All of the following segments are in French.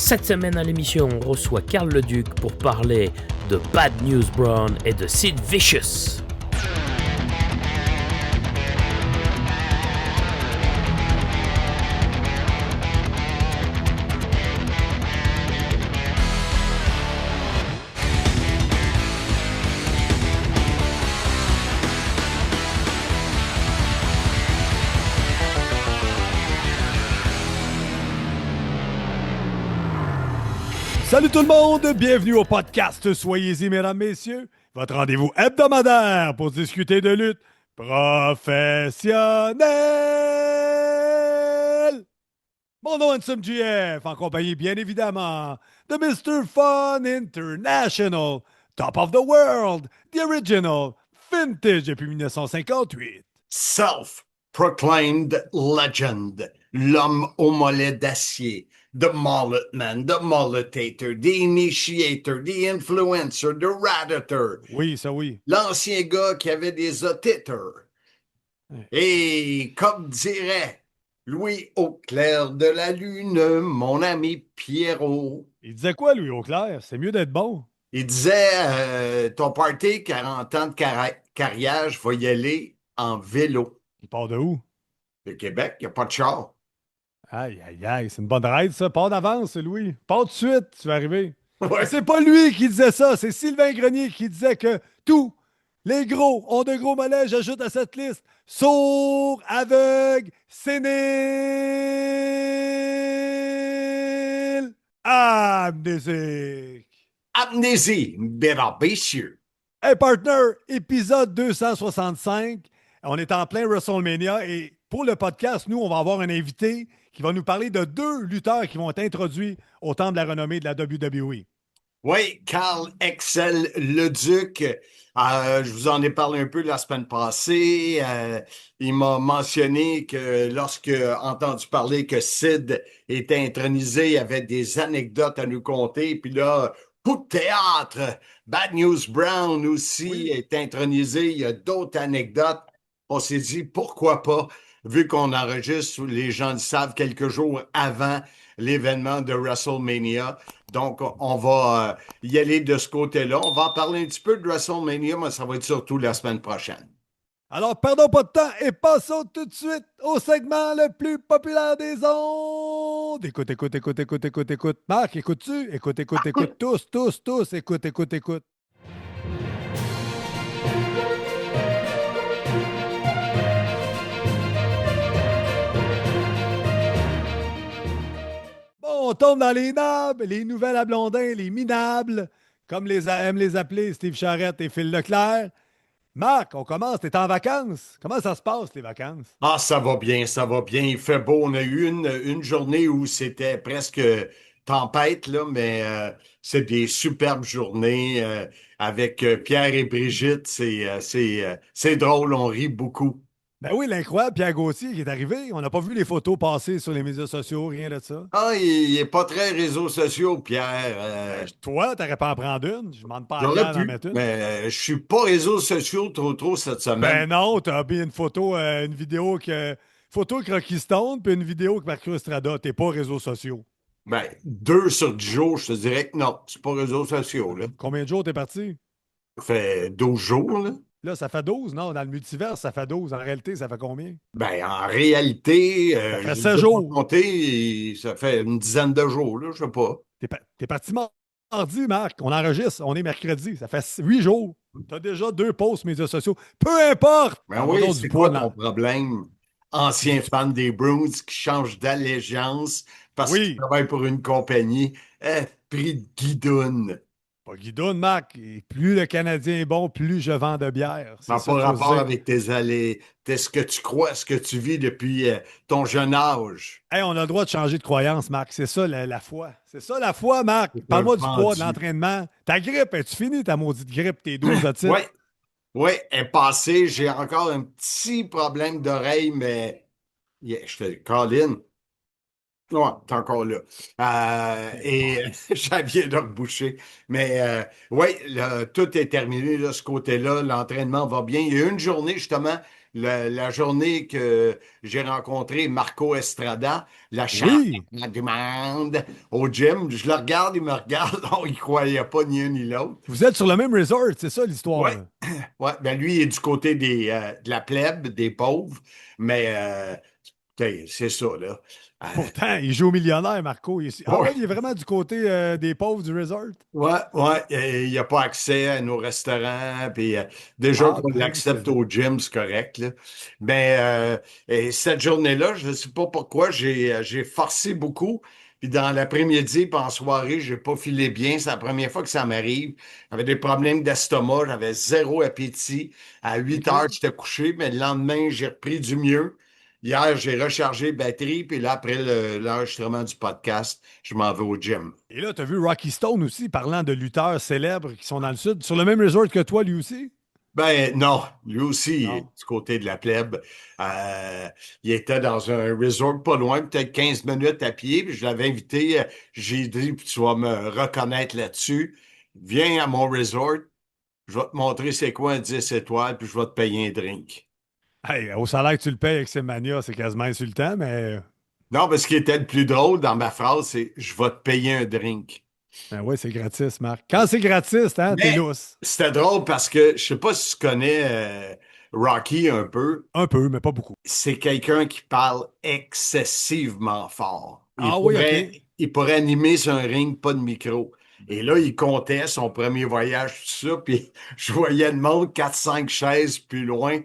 Cette semaine à l'émission, on reçoit Carl Leduc pour parler de Bad News Brown et de Sid Vicious. Salut tout le monde, bienvenue au podcast Soyez-y, mesdames, messieurs, votre rendez-vous hebdomadaire pour discuter de lutte professionnelle. Mon nom est Handsome GF, en compagnie bien évidemment de Mr. Fun International, Top of the World, The Original, Vintage depuis 1958. Self-proclaimed legend, l'homme au mollet d'acier, the mullet man, the mulletator, the initiator, the influencer, the radiator. Oui, ça oui. L'ancien gars qui avait des auditeurs. Et comme dirait Louis Auclair de la Lune, mon ami Pierrot. Il disait quoi, lui, Auclair? C'est mieux d'être bon. Il disait, ton party, 40 ans de carrière, je vais y aller en vélo. Il part de où? Le Québec, il n'y a pas de char. Aïe, aïe, aïe, c'est une bonne ride, ça. Pars d'avance, Louis. Pars tout de suite, tu vas arriver. Ouais. C'est pas lui qui disait ça, c'est Sylvain Grenier qui disait que tous les gros ont de gros mollets, j'ajoute à cette liste. Sourds, aveugles, séniles, amnésiques. Amnésie, mesdames, messieurs. Hey partner, épisode 265. On est en plein WrestleMania et pour le podcast, nous, on va avoir un invité qui va nous parler de deux lutteurs qui vont être introduits au Temple de la renommée de la WWE. Oui, Carl Excel Leduc. Je vous en ai parlé un peu la semaine passée. Il m'a mentionné que lorsque entendu parler que Sid était intronisé, il y avait des anecdotes à nous conter. Puis là, coup de théâtre, Bad News Brown aussi est intronisé. Il y a d'autres anecdotes. On s'est dit, pourquoi pas, vu qu'on enregistre, les gens le savent, quelques jours avant l'événement de WrestleMania. Donc, on va y aller de ce côté-là. On va en parler un petit peu de WrestleMania, mais ça va être surtout la semaine prochaine. Alors, perdons pas de temps et passons tout de suite au segment le plus populaire des ondes. Écoute, écoute, écoute, écoute, écoute, écoute. Marc, écoutes-tu? Écoute, écoute, écoute. Tous, tous, tous. Écoute, écoute, écoute. Bon, on tombe dans les nables, les nouvelles à Blondin, les minables, comme aiment les appeler Steve Charrette et Phil Leclerc. Marc, on commence, t'es en vacances. Comment ça se passe, les vacances? Ah, ça va bien, ça va bien. Il fait beau. On a eu une journée où c'était presque tempête, là, mais c'est des superbes journées avec Pierre et Brigitte. C'est drôle, on rit beaucoup. Ben oui, l'incroyable Pierre Gauthier qui est arrivé. On n'a pas vu les photos passer sur les médias sociaux, rien de ça. Ah, il est pas très réseaux sociaux, Pierre. Toi, t'aurais pas en prendre une. Je demande pas à J'aurais Pierre d'en pu, mettre une. mais je suis pas réseaux sociaux trop cette semaine. Ben non, t'as mis une photo, une vidéo photo avec Rocky Stone, puis une vidéo avec Marcus Estrada. T'es pas réseaux sociaux. Ben, 2 sur 10 jours, je te dirais que non, c'est pas réseaux sociaux, là. Combien de jours t'es parti? Ça fait 12 jours, là. Là, ça fait 12, non? Dans le multivers, ça fait 12. En réalité, ça fait combien? Ben, en réalité, Ça fait je 7 les ai pas jours. comptés, ça fait une dizaine de jours, là, je sais pas. T'es parti mardi, Marc. On enregistre. On est mercredi. Ça fait 8 jours. T'as déjà 2 posts médias sociaux. Peu importe! Ben On va oui, donc c'est du quoi poids ton problème? Ancien fan des Bruins qui change d'allégeance parce qu'il Oui. travaille pour une compagnie. Prix de guidoune. Pas Guidoune, Marc. Et plus le Canadien est bon, plus je vends de bière. Ça n'a C'est ça pas qu'il faut se rapport dire. avec tes allées. T'es ce que tu crois, ce que tu vis depuis ton jeune âge. Hey, on a le droit de changer de croyance, Marc. C'est ça, la foi. C'est ça, la foi, Marc. C'est Parle-moi un du poids, de vendu. l'entraînement. Ta grippe, es-tu fini, ta maudite grippe, tes 12 de titre? Oui, oui, est passé. J'ai encore un petit problème d'oreille, mais yeah, je te Colin. Ouais, t'es encore là. Et j'avais de reboucher. Mais oui, tout est terminé de ce côté-là. L'entraînement va bien. Il y a une journée, justement, la journée que j'ai rencontré Marco Estrada, la Oui. champion du monde, au gym. Je le regarde, il me regarde. On y croyait pas ni un ni l'autre. Vous êtes sur le même resort, c'est ça l'histoire. Ouais, ouais. Ben lui, il est du côté de la plèbe, des pauvres. Mais t'sais, c'est ça, là. Pourtant, il joue au millionnaire, Marco. Ah Ouais, ouais, il est vraiment du côté des pauvres du resort. ouais. Il n'a pas accès à nos restaurants. Puis déjà Ah qu'on ben, c'est l'accepte au gym, c'est correct, là. Mais et cette journée-là, je ne sais pas pourquoi, j'ai forcé beaucoup. Puis dans l'après-midi, puis en soirée, j'ai pas filé bien. C'est la première fois que ça m'arrive. J'avais des problèmes d'estomac, j'avais zéro appétit. À 8 OK. heures, j'étais couché, mais le lendemain, j'ai repris du mieux. Hier, j'ai rechargé batterie, puis là, après l'enregistrement du podcast, je m'en vais au gym. Et là, tu as vu Rocky Stone aussi, parlant de lutteurs célèbres qui sont dans le sud, sur le même resort que toi, lui aussi? Ben non, lui aussi, il est Non. du côté de la plèbe. Il était dans un resort pas loin, peut-être 15 minutes à pied, puis je l'avais invité. J'ai dit, puis tu vas me reconnaître là-dessus. Viens à mon resort, je vais te montrer c'est quoi un 10 étoiles, puis je vais te payer un drink. Hey, au salaire que tu le payes avec ces manias, c'est quasiment insultant, mais Non, parce ce qui était le plus drôle dans ma phrase, c'est je vais te payer un drink. ben ouais, c'est gratis, Marc. Quand c'est gratis, hein, t'es Mais lousse. c'était drôle parce que je sais pas si tu connais Rocky un peu. Un peu, mais pas beaucoup. C'est quelqu'un qui parle excessivement fort. Ah oui, OK. Il pourrait animer sur un ring, pas de micro. Et là, il comptait son premier voyage, tout ça, puis je voyais le monde, 4 5 chaises plus loin,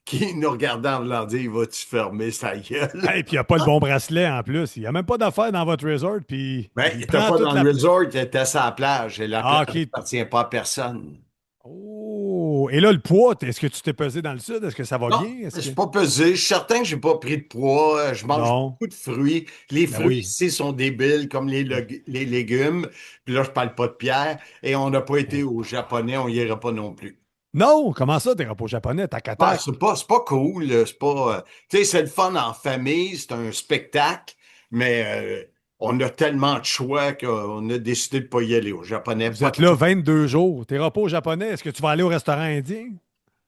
qui nous regardait en voulant dire, vas-tu fermer sa gueule? Et puis il n'y a pas le bon bracelet en plus. Il n'y a même pas d'affaires dans votre resort, puis Ben, il il était prend pas toute dans la le place. resort, il était à sa plage, et la Ah, plage OK. n'appartient pas à personne. Oh! Et là, le poids, est-ce que tu t'es pesé dans le sud? Est-ce que ça va Non, bien? je Est-ce ne que... suis pas pesé. Je suis certain que je n'ai pas pris de poids. Je mange Non. beaucoup de fruits. Les Ben fruits oui. ici sont débiles, comme Oui. les légumes. Puis là, je parle pas de pierre. Et on n'a pas été Oh. au Japonais, on n'ira pas non plus. Non! Comment ça, t'es repos japonais? Tac à Ouais, tac. c'est pas cool. C'est pas, tu sais, c'est le fun en famille, c'est un spectacle, mais on a tellement de choix qu'on a décidé de pas y aller au Japonais. Vous Pas êtes de là choix. 22 jours. T'es repos japonais. Est-ce que tu vas aller au restaurant indien?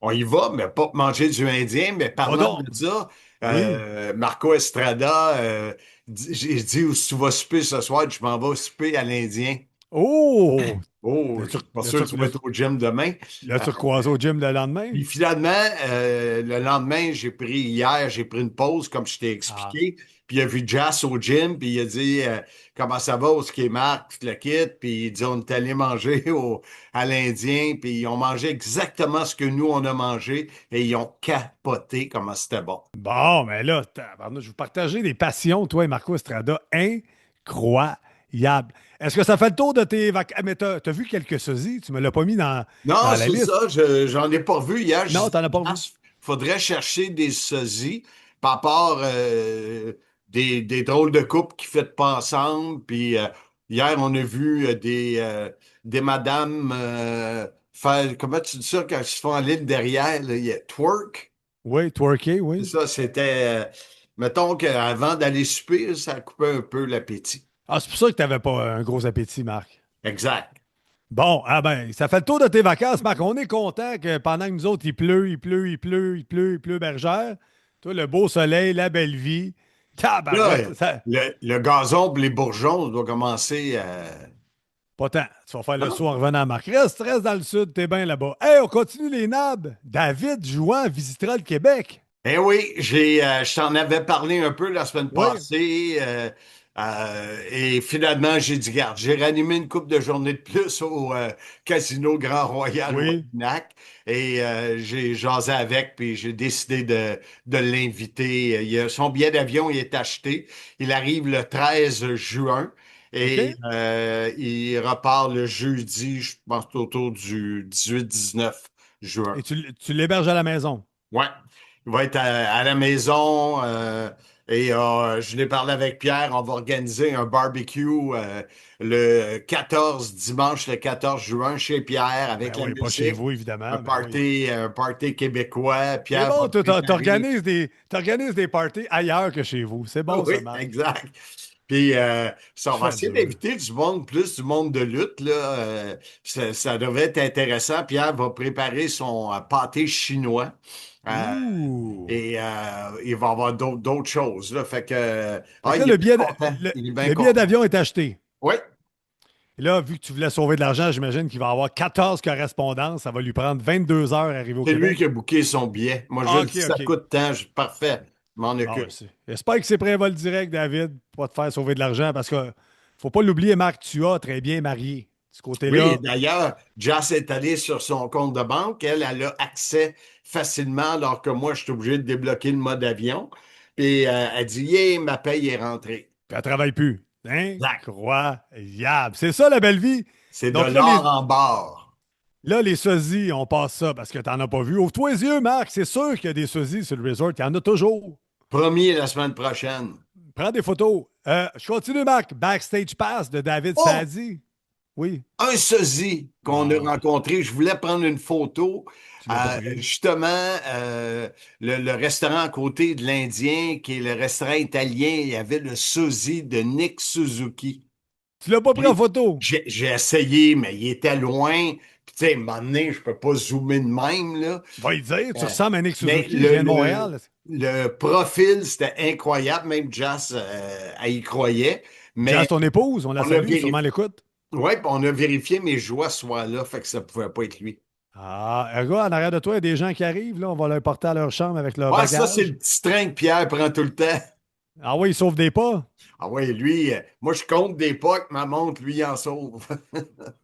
On y va, mais pas manger du indien. Mais Va parlant donc. de ça, Oui. Marco Estrada, j'ai dit où tu vas souper ce soir, je m'en vais souper à l'Indien. Oh! Oh, je L'as-tu suis pas sûr que tu vas être au gym demain. Euh, l'as-tu recroisé au gym le lendemain? Puis finalement, le lendemain, j'ai pris une pause, comme je t'ai Ah. expliqué. Puis il a vu Jazz au gym, puis il a dit comment ça va, où ce qui est Marc, tout le kit. Puis il dit on est allé manger à l'Indien, puis ils ont mangé exactement ce que nous on a mangé, et ils ont capoté comment c'était bon. Bon, mais là, tabarnouche, je vous partagez des passions, toi et Marco Estrada, incroyables. Est-ce que ça fait le tour de tes vacances? Mais t'as vu quelques sosies? Tu me l'as pas mis Non, dans la c'est liste. ça, j'en ai pas vu hier. Je Non, dis, t'en as pas ah, vu. faudrait chercher des sosies, par part des drôles de couples qui ne fêtent pas ensemble. Puis hier, on a vu des madames faire, comment tu dis ça, quand ils se font aller derrière, là, il y a twerk. Oui, twerké, C'est oui. ça, c'était, mettons qu'avant d'aller souper, ça coupait un peu l'appétit. Ah, c'est pour ça que t'avais pas un gros appétit, Marc. Exact. Bon, ah ben, ça fait le tour de tes vacances, Marc. On est content que pendant que nous autres, il pleut, bergère. Toi, le beau soleil, la belle vie. Là, Tabarouette, ça... le gazon pour les bourgeons doit commencer à... Pas tant. Tu vas faire le Non? saut en revenant, Marc. Reste dans le sud, t'es bien là-bas. Hey, on continue les nabs. David Jouan visitera le Québec. Eh oui, je t'en avais parlé un peu la semaine Oui, passée et finalement, j'ai dit, garde, j'ai ranimé une couple de journées de plus au Casino Grand Royal oui. Washington et j'ai jasé avec puis j'ai décidé de l'inviter. Son billet d'avion il est acheté. Il arrive le 13 juin et OK. il repart le jeudi, je pense autour du 18 19 juin. Et tu l'héberges à la maison. Ouais, il va être à la maison et je l'ai parlé avec Pierre. On va organiser un barbecue le 14, dimanche le 14 juin chez Pierre Ben avec la oui, pas chez musique, vous, évidemment. Ben oui. un party québécois. C'est Pierre bon, va toi, préparer. t'organises des parties ailleurs que chez vous. C'est bon, ça, Oui, Marc. exact. Puis, ça, on va Très essayer dur. d'inviter plus du monde de lutte, là. Ça devrait être intéressant. Pierre va préparer son pâté chinois. Euh, Ouh! il va y avoir d'autres choses, là. Fait que, Fait que là, il est bien content. Il est bien le billet content. d'avion est acheté. Oui, Et là, vu que tu voulais sauver de l'argent, j'imagine qu'il va avoir 14 correspondances. Ça va lui prendre 22 heures à arriver au c'est lui Québec. qui a booké son billet. Moi, je Ah, le OK, dis, ça OK. coûte tant. Parfait. Je m'en Ah, ouais, occupe. j'espère que c'est prêt un vol direct, David, pour te faire sauver de l'argent parce que faut pas l'oublier, Marc, tu as très bien marié. De ce Oui, côté-là, d'ailleurs, Jess est allée sur son compte de banque. Elle a accès facilement, alors que moi, je suis obligé de débloquer le mode avion. Puis elle dit, yeah, ma paye est rentrée. puis elle travaille plus. Exact. Incroyable. C'est ça, la belle vie. C'est de Donc l'or en barre. là, les sosies, on passe ça parce que t'en as pas vu. Ouvre-toi les yeux, Marc. C'est sûr qu'il y a des sosies sur le resort. Il y en a toujours. Promis la semaine prochaine. Prends des photos. Je continue, Marc. Backstage Pass de David Oh, Sadi. Oui. un sosie qu'on a Ah, rencontré. Je voulais prendre une photo. tu l'as pas pris. Justement, le restaurant à côté de l'Indien, qui est le restaurant italien, il y avait le sosie de Nick Suzuki. Tu l'as pas pris en photo. J'ai essayé, mais il était loin. Puis, tu sais, à un moment donné, je peux pas zoomer de même, là. Va y dire, tu Euh, ressembles à Nick mais Suzuki. Je viens de Montréal. le profil, c'était incroyable. Même Jazz, elle y croyait. Jazz, Mais ton épouse, on la on a salue, vérifié, sûrement l'écoute. ouais, puis on a vérifié mes joies soient là, fait que ça pouvait pas être lui. Ah, regarde, en arrière de toi, il y a des gens qui arrivent, là. On va leur porter à leur chambre avec leur Ouais, ça, c'est bagage. le petit train que Pierre prend tout le temps. Ah oui, ils sauvent des pas. Ah ouais, lui, moi, je compte des pas que ma montre, lui, il en sauve.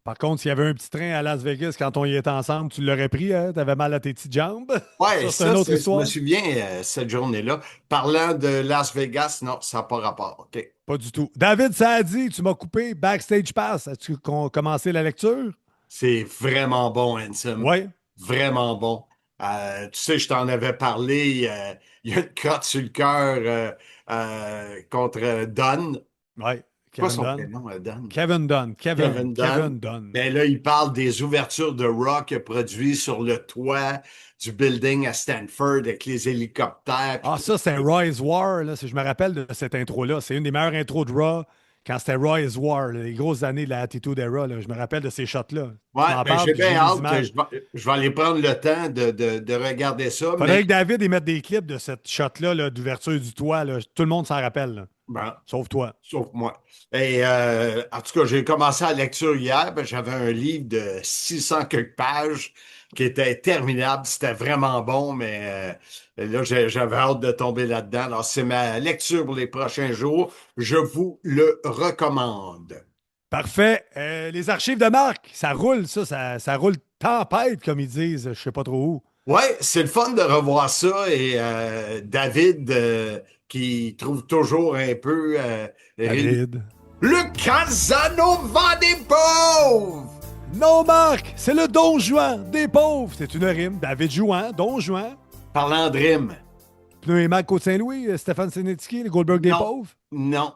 Par contre, s'il y avait un petit train à Las Vegas quand on y était ensemble, tu l'aurais pris, hein? T'avais mal à tes petites jambes. Ouais, Ça, c'est une autre je me histoire. souviens cette journée-là. Parlant de Las Vegas, non, ça n'a pas rapport. OK. Pas du tout. David Sadi, tu m'as coupé. Backstage Pass. As-tu commencé la lecture? C'est vraiment bon, Ansem. Oui. Vraiment bon. Tu sais, je t'en avais parlé. Il y a une cote sur le cœur contre Dunn. Oui. C'est quoi Kevin son Dunn. prénom, Dunn? Kevin Dunn. Kevin Dunn. Kevin Dunn. Ben là, il parle des ouvertures de rock produit sur le toit du building à Stanford avec les hélicoptères. Puis Ah, ça, c'est Roy's War. Là. Je me rappelle de cette intro-là. C'est une des meilleures intros de Raw quand c'était Roy's War, là, les grosses années de la Attitude Era. Là. Je me rappelle de ces shots-là. ouais, Tu m'en ben parles, j'ai puis j'ai bien les hâte que images. je vais aller prendre le temps de regarder ça. Faudrait que David y mette des clips de cette shot-là là, d'ouverture du toit. Là. Tout le monde s'en rappelle. Là. Ben, Sauf toi. sauf moi. Et en tout cas, j'ai commencé la lecture hier. Ben, j'avais un livre de 600 quelques pages qui était interminable. C'était vraiment bon, mais là, j'avais hâte de tomber là-dedans. Alors, c'est ma lecture pour les prochains jours. Je vous le recommande. Parfait. Les archives de Marc, ça roule, ça roule tempête, comme ils disent. Je sais pas trop où. Ouais, c'est le fun de revoir ça. Et David, qui trouve toujours un peu David. le Casanova des pauvres! Non, Marc, c'est le Don Juan des pauvres. C'est une rime. David Jouan, Don Juan. Parlant de rime. Pneu et Marc Côte-Saint-Louis, Stéphane Sénétiquet, le Goldberg des Non, pauvres. non.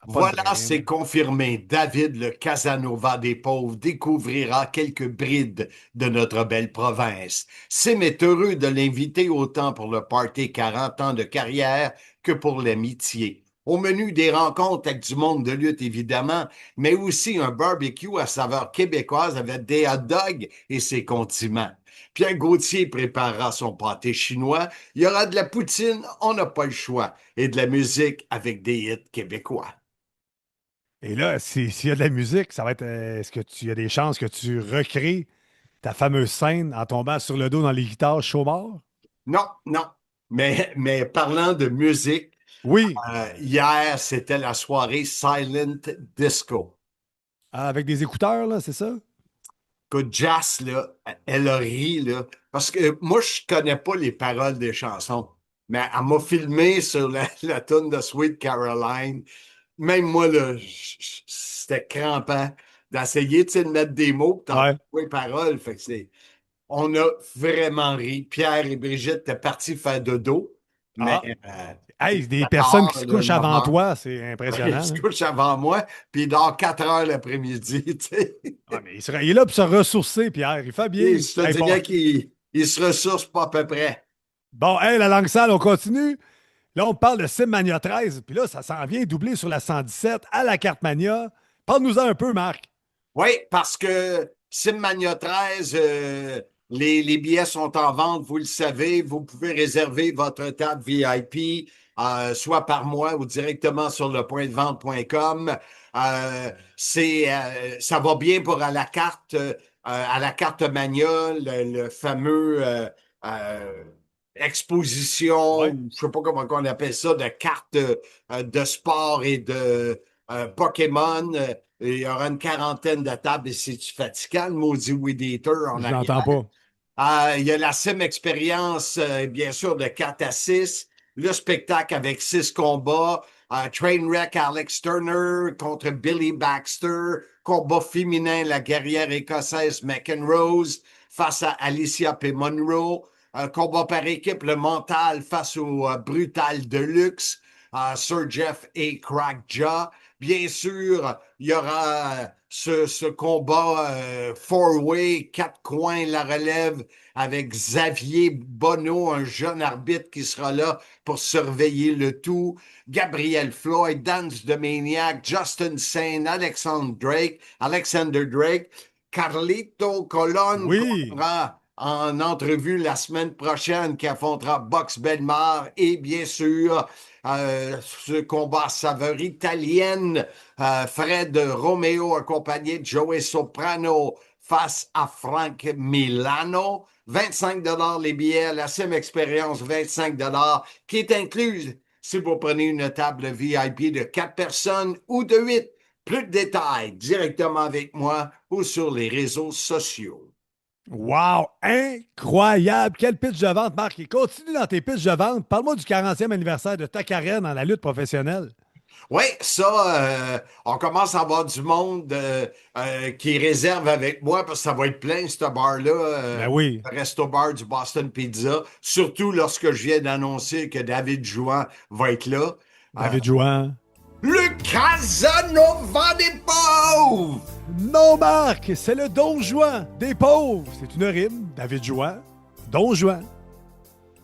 Ah, pas de Voilà, rime. c'est confirmé. David, le Casanova des pauvres, découvrira quelques brides de notre belle province. C'est m'est heureux de l'inviter autant pour le party 40 ans de carrière que pour l'amitié. Au menu des rencontres avec du monde de lutte, évidemment, mais aussi un barbecue à saveur québécoise avec des hot dogs et ses condiments. Pierre Gauthier préparera son pâté chinois. Il y aura de la poutine, on n'a pas le choix, et de la musique avec des hits québécois. Et là, s'il y a de la musique, ça va être. Est-ce que tu y a des chances que tu recrées ta fameuse scène en tombant sur le dos dans les guitares chaud-mort? Non, non. Mais parlant de musique, Oui. hier, c'était la soirée Silent Disco. Ah, avec des écouteurs, là, c'est ça? Que Jazz, là, elle a ri, là, parce que moi, je connais pas les paroles des chansons, mais elle m'a filmé sur la tune de Sweet Caroline. Même moi, là, c'était crampant d'essayer, tu sais, de mettre des mots, puis t'entends Ouais. pas les paroles. Fait que on a vraiment ri. Pierre et Brigitte étaient partis faire dodo, mais Ah. Hey, des personnes qui 14, se là, couchent 9 avant heures. toi, c'est Il impressionnant. se Hein? couche avant moi, puis il dort 4 heures l'après-midi, tu sais. Ah, mais il est là pour se ressourcer, Pierre. Il fait bien. Et je te Hey, bon, dirais qu'il il se ressource pas à peu près. bon, hey, la langue sale, on continue. Là, on parle de Simmania 13, puis là, ça s'en vient doubler sur la 117 à la carte Mania. Parle-nous-en un peu, Marc. Oui, parce que Simmania 13, les billets sont en vente, vous le savez. Vous pouvez réserver votre table VIP, soit par mois ou directement sur lepointdevente.com. Ça va bien pour à la carte Mania, le fameux euh, exposition, Ouais. je ne sais pas comment on appelle ça, de cartes de sport et de Pokémon. Il y aura une quarantaine de tables et c'est-tu fatigant, le maudit Weed Eater en Je arrière. l'entends pas. Il y a la Sim Experience, bien sûr, de 4 à 6. Le spectacle avec 6 combats. Trainwreck Alex Turner contre Billy Baxter. Combat féminin, la guerrière écossaise McEnrose face à Alicia P. Monroe. Combat par équipe, le mental face au brutal Deluxe. Sir Jeff et Crack Jaw. Bien sûr, il y aura ce combat four-way, 4 coins, la relève avec Xavier Bonneau, un jeune arbitre qui sera là pour surveiller le tout. Gabriel Floyd, Dance de Maniac, Justin Sane, Alexander Drake, Carlito Colon qu'on Oui. aura en entrevue la semaine prochaine qui affrontera Box Belmar et bien sûr ce combat à saveur italienne, Fred Romeo accompagné de Joey Soprano face à Frank Milano. 25 les billets, la Sim Expérience, 25 qui est incluse si vous prenez une table VIP de 4 personnes ou de 8. Plus de détails directement avec moi ou sur les réseaux sociaux. Wow! Incroyable! Quel pitch de vente, Marc. Et continue dans tes pitchs de vente. Parle-moi du 40e anniversaire de ta carrière dans la lutte professionnelle. Oui, ça, on commence à avoir du monde qui réserve avec moi parce que ça va être plein, ce bar-là, Ben oui, le resto-bar du Boston Pizza, surtout lorsque je viens d'annoncer que David Jouan va être là. Euh, David Jouan. le Casanova des pauvres! Non, Marc, c'est le Don Juan des pauvres. C'est une rime. David Jouan. Don Juan.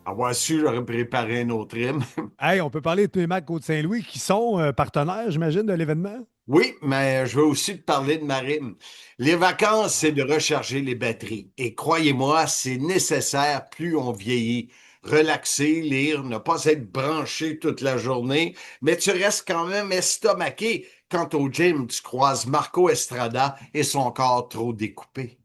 Avoir su, j'aurais préparé un autre rime. Hey, on peut parler de Playmac Côte-Saint-Louis qui sont partenaires, j'imagine, de l'événement. Oui, mais je veux aussi te parler de ma rime. Les vacances, c'est de recharger les batteries. Et croyez-moi, c'est nécessaire plus on vieillit. Relaxer, lire, ne pas être branché toute la journée, mais tu restes quand même estomaqué quand au gym tu croises Marco Estrada et son corps trop découpé.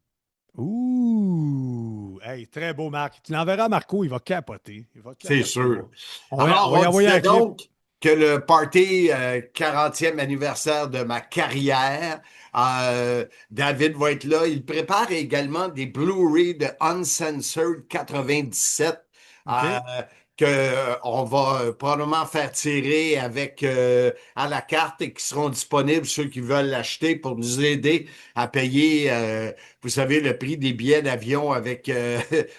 Ouh! Hey, très beau, Marc. Tu l'enverras à Marco, il va capoter. Il va C'est capoter. sûr. On Alors, va y on envoyer un disait clip. donc que le party 40e anniversaire de ma carrière, David va être là. Il prépare également des Blu-ray de Uncensored 97 euh, OK? on va probablement faire tirer avec à la carte et qui seront disponibles ceux qui veulent l'acheter pour nous aider à payer, vous savez, le prix des billets d'avion avec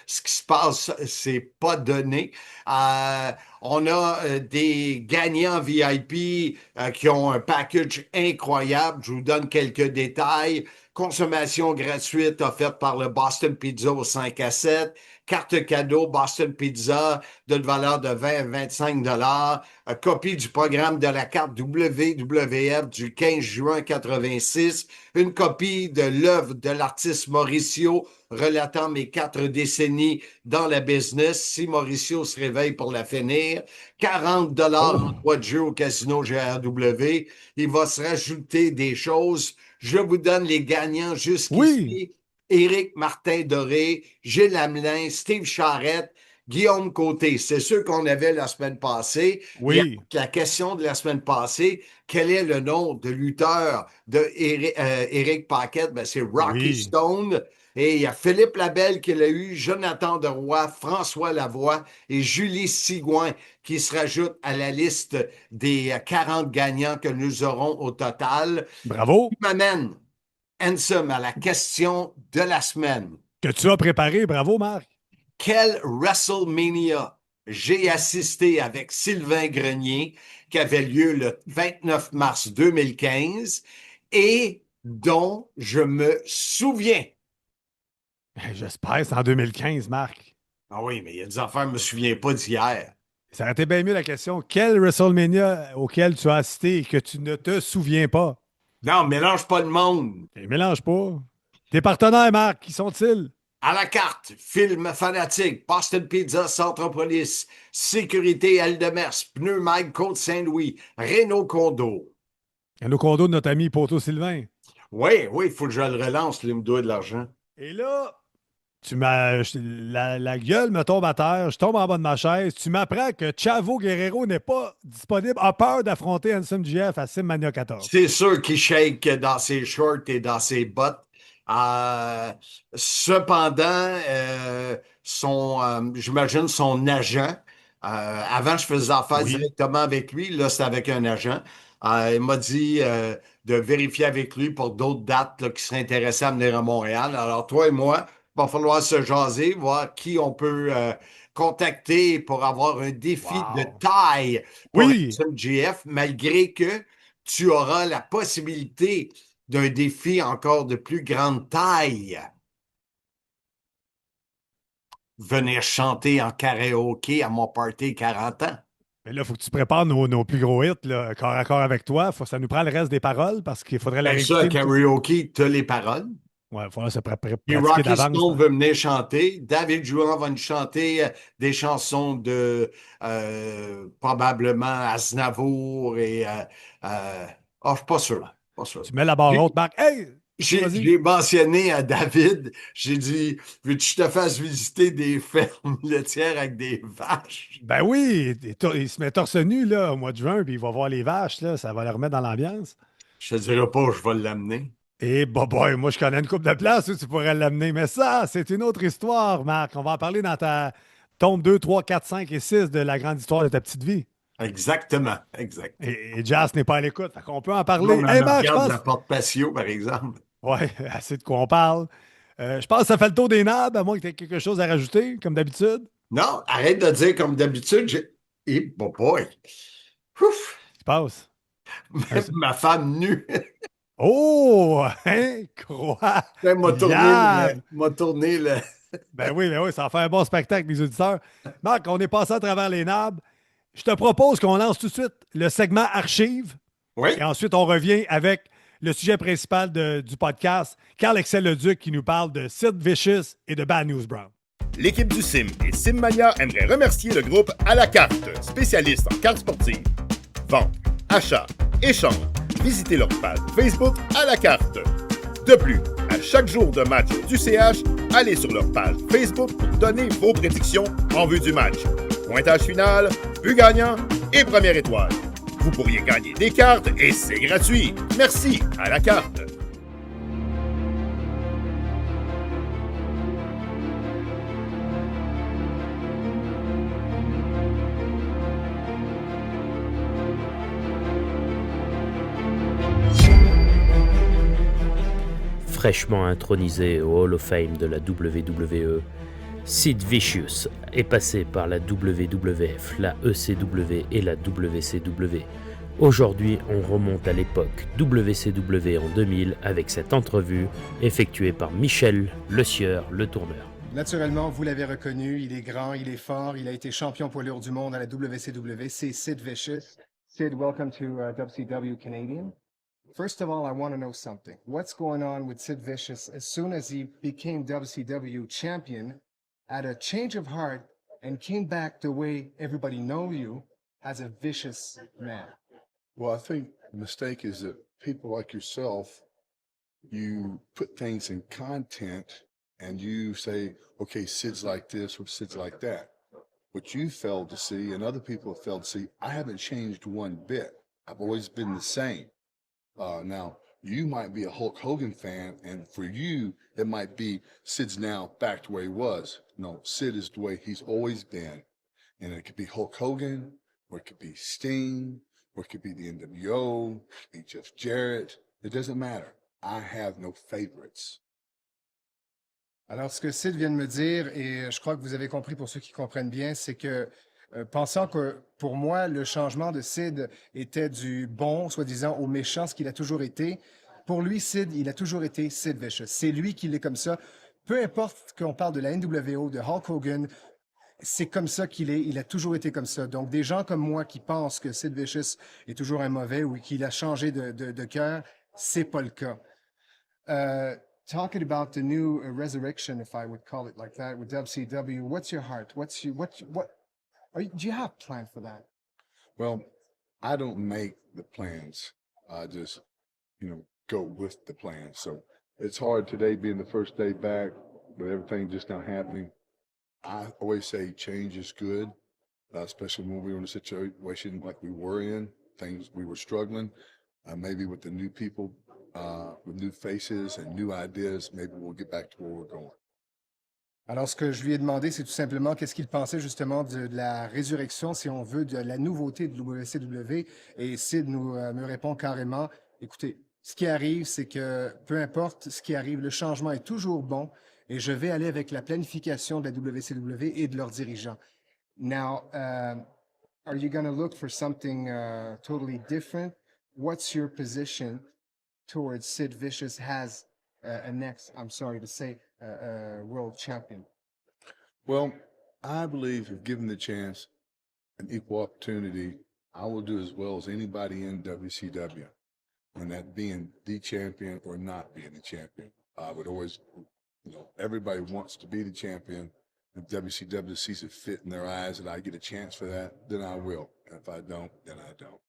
ce qui se passe, c'est pas donné. Euh, on a des gagnants VIP qui ont un package incroyable. Je vous donne quelques détails. Consommation gratuite offerte par le Boston Pizza au 5 à 7. Carte cadeau Boston Pizza d'une valeur de 20 à 25 copie du programme de la carte WWF du 15 juin 86, une copie de l'œuvre de l'artiste Mauricio relatant mes 4 décennies dans la business. Si Mauricio se réveille pour la finir, 40 en Oh! droit de jeu au casino GRW. Il va se rajouter des choses. Je vous donne les gagnants Oui! jusqu'ici. Éric Martin Doré, Gilles Hamelin, Steve Charrette, Guillaume Côté. C'est ceux qu'on avait la semaine passée. Et Oui! la question de la semaine passée, quel est le nom de lutteur de Éric Paquette? Ben, c'est Rocky Oui! Stone. Et il y a Philippe Labelle qui l'a eu, Jonathan Deroy, François Lavoie et Julie Sigouin qui se rajoutent à la liste des 40 gagnants que nous aurons au total. Bravo! Qui m'amène Ansem à la question de la semaine. Que tu as préparé. Bravo, Marc. Quel WrestleMania j'ai assisté avec Sylvain Grenier qui avait lieu le 29 mars 2015 et dont je me souviens. J'espère que c'est en 2015, Marc. Ah oui, mais il y a des affaires, je ne me souviens pas d'hier. Ça aurait été bien mieux la question. Quel WrestleMania auquel tu as assisté et que tu ne te souviens pas? Non, mélange pas le monde. Et mélange pas. Tes partenaires, Marc, qui sont-ils? À la carte, film fanatique, Boston Pizza, Centropolis, Sécurité Aldemers, Pneu Mike, Côte-Saint-Louis, Renault Condo. Il y a nos condos de notre ami Poto Sylvain. Oui, oui, il faut que je le relance, là, il me doit de l'argent. Et là, la gueule me tombe à terre, je tombe en bas de ma chaise. Tu m'apprends que Chavo Guerrero n'est pas disponible, a peur d'affronter Handsome GF à Simmania 14. C'est sûr qu'il shake dans ses shorts et dans ses bottes. Cependant, j'imagine son agent, avant, je faisais affaire Oui. directement avec lui. Là, c'est avec un agent. Il m'a dit de vérifier avec lui pour d'autres dates là, qui seraient intéressés à venir à Montréal. Alors, toi et moi, il va falloir se jaser, voir qui on peut contacter pour avoir un défi de Wow. taille pour Oui. SMGF, malgré que tu auras la possibilité d'un défi encore de plus grande taille. Venir chanter en karaoké à mon party 40 ans. Mais là, il faut que tu prépares nos plus gros hits, là, corps à corps avec toi. Ça nous prend le reste des paroles parce qu'il faudrait la Ben ça, réécouter. karaoké, t'as les paroles. Ouais, il faudra se Puis pratiquer Rocky d'avance. Stone veut venir chanter. David Jouan va nous chanter des chansons de probablement Aznavour et je suis pas sûr. Pas sûr. Tu mets la barre J'ai haute, Marc. Hey! Vas-y. j'ai mentionné à David, j'ai dit, veux-tu que je te fasse visiter des fermes laitières avec des vaches? Ben oui, il se met torse nu là, au mois de juin, puis il va voir les vaches, là, ça va le remettre dans l'ambiance. Je te dirai pas, je vais l'amener. Et bah boy, moi je connais une couple de places où tu pourrais l'amener. Mais ça, c'est une autre histoire, Marc. On va en parler dans ta tombe 2, 3, 4, 5 et 6 de la grande histoire de ta petite vie. Exactement, exact. Et Jazz n'est pas à l'écoute, fait qu'on peut en Là, parler. on Hey en Marc, je regarde la pense. porte patio, par exemple. Ouais, assez de quoi on parle. Je pense que ça fait le tour des nabs, à moins que tu aies quelque chose à rajouter, comme d'habitude. Non, arrête de dire comme d'habitude, Eh, boy. Ouf, Tu passes. même ma femme nue. Oh! Incroyable! M'a tourné le. Ben oui, ça va faire un bon spectacle, les auditeurs. Marc, on est passé à travers les nabs. Je te propose qu'on lance tout de suite le segment archive Oui, et ensuite on revient avec le sujet principal du podcast, Carl Excel Leduc qui nous parle de Sid Vicious et de Bad News Brown. L'équipe du Sim et Simmania aimerait remercier le groupe À la carte, spécialiste en cartes sportives. Vente, achat, échange, visitez leur page Facebook À la carte. De plus, à chaque jour de match du CH, allez sur leur page Facebook pour donner vos prédictions en vue du match. Pointage final, but gagnant et première étoile. Vous pourriez gagner des cartes et c'est gratuit. Merci À la carte. Fraîchement intronisé au Hall of Fame de la WWE, Sid Vicious est passé par la WWF, la ECW et la WCW. Aujourd'hui, on remonte à l'époque WCW en 2000 avec cette entrevue effectuée par Michel Le Sieur, le tourneur. Naturellement, vous l'avez reconnu, il est grand, il est fort, il a été champion poids lourd du monde à la WCW, c'est Sid Vicious. Sid, welcome to WCW Canadian. First of all, I want to know something. What's going on with Sid Vicious as soon as he became WCW champion, had a change of heart, and came back the way everybody know you as a vicious man? Well, I think the mistake is that people like yourself, you put things in content and you say, okay, Sid's like this or Sid's like that. What you failed to see and other people have failed to see, I haven't changed one bit. I've always been the same. Now, you might be a Hulk Hogan fan, and for you, it might be Sid's now back to where he was. No, Sid is the way he's always been. And it could be Hulk Hogan, or it could be Sting, or it could be the NWO, it could be Jeff Jarrett. It doesn't matter. I have no favorites. Alors, ce que Sid vient de me dire, et je crois que vous avez compris pour ceux qui comprennent bien, c'est que pensant que pour moi, le changement de Sid était du bon, soi-disant, au méchant, ce qu'il a toujours été. Pour lui, Sid, il a toujours été Sid Vicious. C'est lui qui l'est comme ça. Peu importe qu'on parle de la NWO, de Hulk Hogan, c'est comme ça qu'il est. Il a toujours été comme ça. Donc, des gens comme moi qui pensent que Sid Vicious est toujours un mauvais ou qu'il a changé de cœur, c'est pas le cas. Talking about the new resurrection, if I would call it like that, with WCW, what's your heart? Do you have a plan for that? Well, I don't make the plans. I just, go with the plan. So it's hard today being the first day back with everything just now happening. I always say change is good, especially when we were in a situation like we were in, things we were struggling. Maybe with the new people, with new faces and new ideas, maybe we'll get back to where we're going. Alors, ce que je lui ai demandé, c'est tout simplement qu'est-ce qu'il pensait justement de la résurrection, si on veut, de la nouveauté de WCW. Et Sid me répond carrément, écoutez, ce qui arrive, c'est que peu importe ce qui arrive, le changement est toujours bon et je vais aller avec la planification de la WCW et de leurs dirigeants. Now, are you going to look for something totally different? What's your position towards Sid Vicious as a next, I'm sorry to say, world champion? Well, I believe if given the chance, an equal opportunity, I will do as well as anybody in WCW. And that being the champion or not being the champion. I would always, everybody wants to be the champion. If WCW sees it fit in their eyes that I get a chance for that, then I will. And if I don't, then I don't.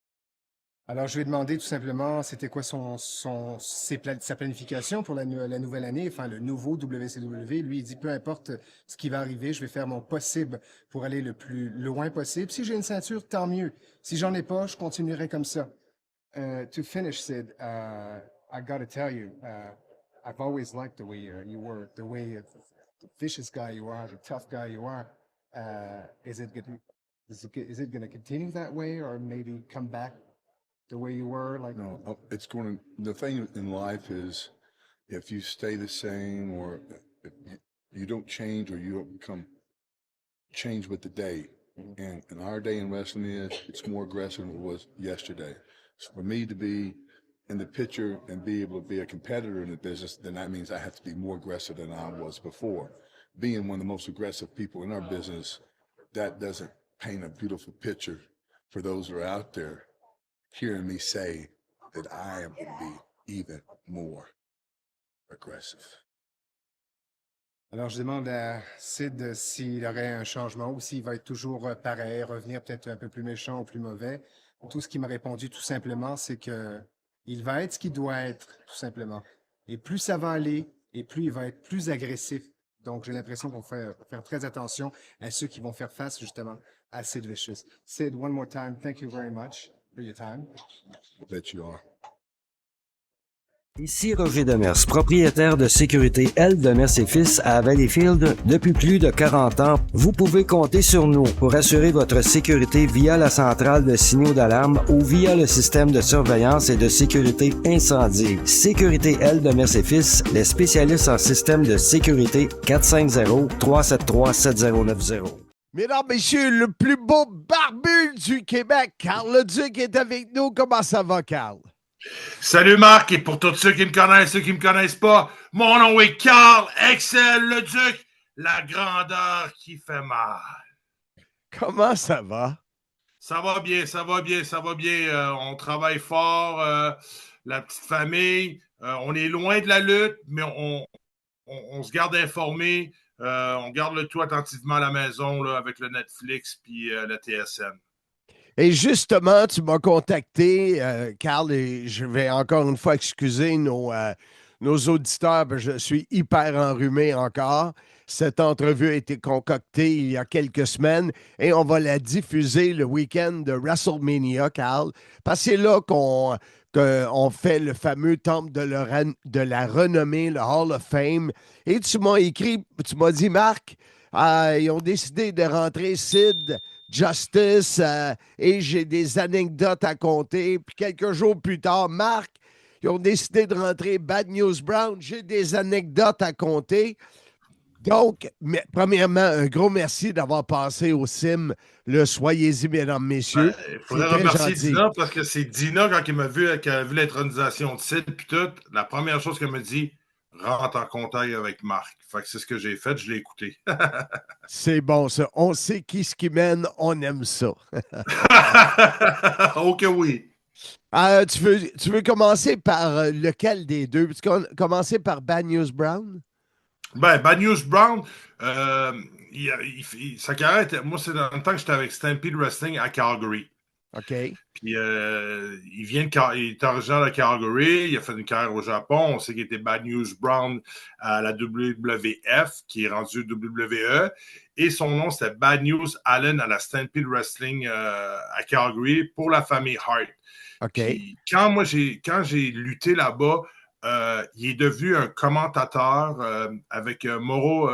Alors, je lui ai demandé tout simplement c'était quoi sa planification pour la nouvelle année, enfin le nouveau WCW. Lui, il dit peu importe ce qui va arriver, je vais faire mon possible pour aller le plus loin possible. Si j'ai une ceinture, tant mieux. Si j'en ai pas, je continuerai comme ça. To finish, Sid, I got to tell you, I've always liked the way you were, the way the vicious guy you are, the tough guy you are. Is it going to continue that way, or maybe come back the way you were? No, the thing in life is if you stay the same or if you don't change or you don't change with the day. And our day in wrestling it's more aggressive than it was yesterday. So for me to be in the picture and be able to be a competitor in the business, then that means I have to be more aggressive than I was before. Being one of the most aggressive people in our business, that doesn't paint a beautiful picture for those who are out there hearing me say that I am going to be even more aggressive. Alors, je demande à Sid s'il aurait un changement ou s'il va être toujours pareil, revenir peut-être un peu plus méchant ou plus mauvais. Tout ce qu'il m'a répondu, tout simplement, c'est que il va être ce qu'il doit être, tout simplement. Et plus ça va aller, et plus il va être plus agressif. Donc, j'ai l'impression qu'on fait faire très attention à ceux qui vont faire face, justement, à Sid Vicious. Sid, one more time, thank you very much for your time. I bet you are. Ici Roger Demers, propriétaire de Sécurité L Demers et Fils à Valleyfield depuis plus de 40 ans. Vous pouvez compter sur nous pour assurer votre sécurité via la centrale de signaux d'alarme ou via le système de surveillance et de sécurité incendie. Sécurité L Demers et Fils, les spécialistes en système de sécurité 450-373-7090. Mesdames, messieurs, le plus beau barbu du Québec, Carl Leduc est avec nous. Comment ça va, Carl? Salut Marc, et pour tous ceux qui me connaissent, ceux qui ne me connaissent pas, mon nom est Carl Excel Leduc, la grandeur qui fait mal. Comment ça va? Ça va bien, ça va bien, ça va bien. On travaille fort, la petite famille. On est loin de la lutte, mais on se garde informé. On garde le tout attentivement à la maison là, avec le Netflix puis le TSN. Et justement, tu m'as contacté, Carl, et je vais encore une fois excuser nos auditeurs, parce que je suis hyper enrhumé encore. Cette entrevue a été concoctée il y a quelques semaines et on va la diffuser le week-end de WrestleMania, Carl, parce que c'est là qu'on fait le fameux temple de la renommée, le Hall of Fame. Et tu m'as écrit, tu m'as dit, Marc, ils ont décidé de rentrer Sid, Justice, et j'ai des anecdotes à compter. Puis quelques jours plus tard, Marc, ils ont décidé de rentrer Bad News Brown. J'ai des anecdotes à compter. Donc, premièrement, un gros merci d'avoir passé au CIM. Soyez-y, mesdames, messieurs. Il faudrait remercier Dina parce que c'est Dina, quand elle a vu l'intronisation de Sid puis tout, la première chose qu'elle me dit, rentre en contact avec Marc. Fait que c'est ce que j'ai fait, je l'ai écouté. C'est bon, ça. On sait qui mène, on aime ça. Ok, oui. Tu veux commencer par lequel des deux? Tu veux commencer par Bad News Brown? Ben, Bad News Brown, sa carrière était. Moi, c'est dans le temps que j'étais avec Stampede Wrestling à Calgary. OK. Puis il est originaire de Calgary, il a fait une carrière au Japon. On sait qu'il était Bad News Brown à la WWF, qui est rendu WWE. Et son nom, c'était Bad News Allen à la Stampede Wrestling à Calgary pour la famille Hart. OK. Puis, quand j'ai lutté là-bas, il est devenu un commentateur avec Morello.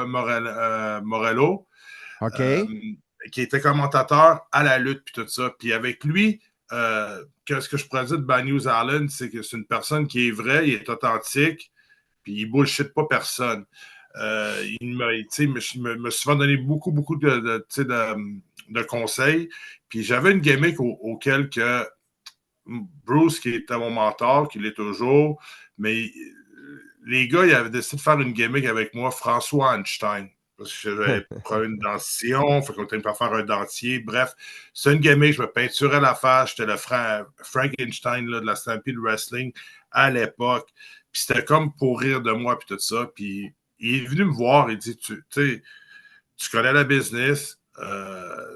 OK. Qui était commentateur à la lutte puis tout ça. Puis avec lui, qu'est-ce que je pourrais dire de Bad News Allen, c'est que c'est une personne qui est vraie, il est authentique, puis il bullshit pas personne. Il me souvent donné beaucoup de conseils. Puis j'avais une gimmick auquel que Bruce, qui était mon mentor, qui l'est toujours, mais les gars, ils avaient décidé de faire une gimmick avec moi, François Einstein. Parce que j'avais pris une dentition, fait qu'on était pas faire un dentier. Bref, c'est une gimmick, je me peinturais la face, j'étais le Frankenstein là, de la Stampede Wrestling à l'époque. Puis c'était comme pour rire de moi, puis tout ça. Puis il est venu me voir, il dit, tu connais la business,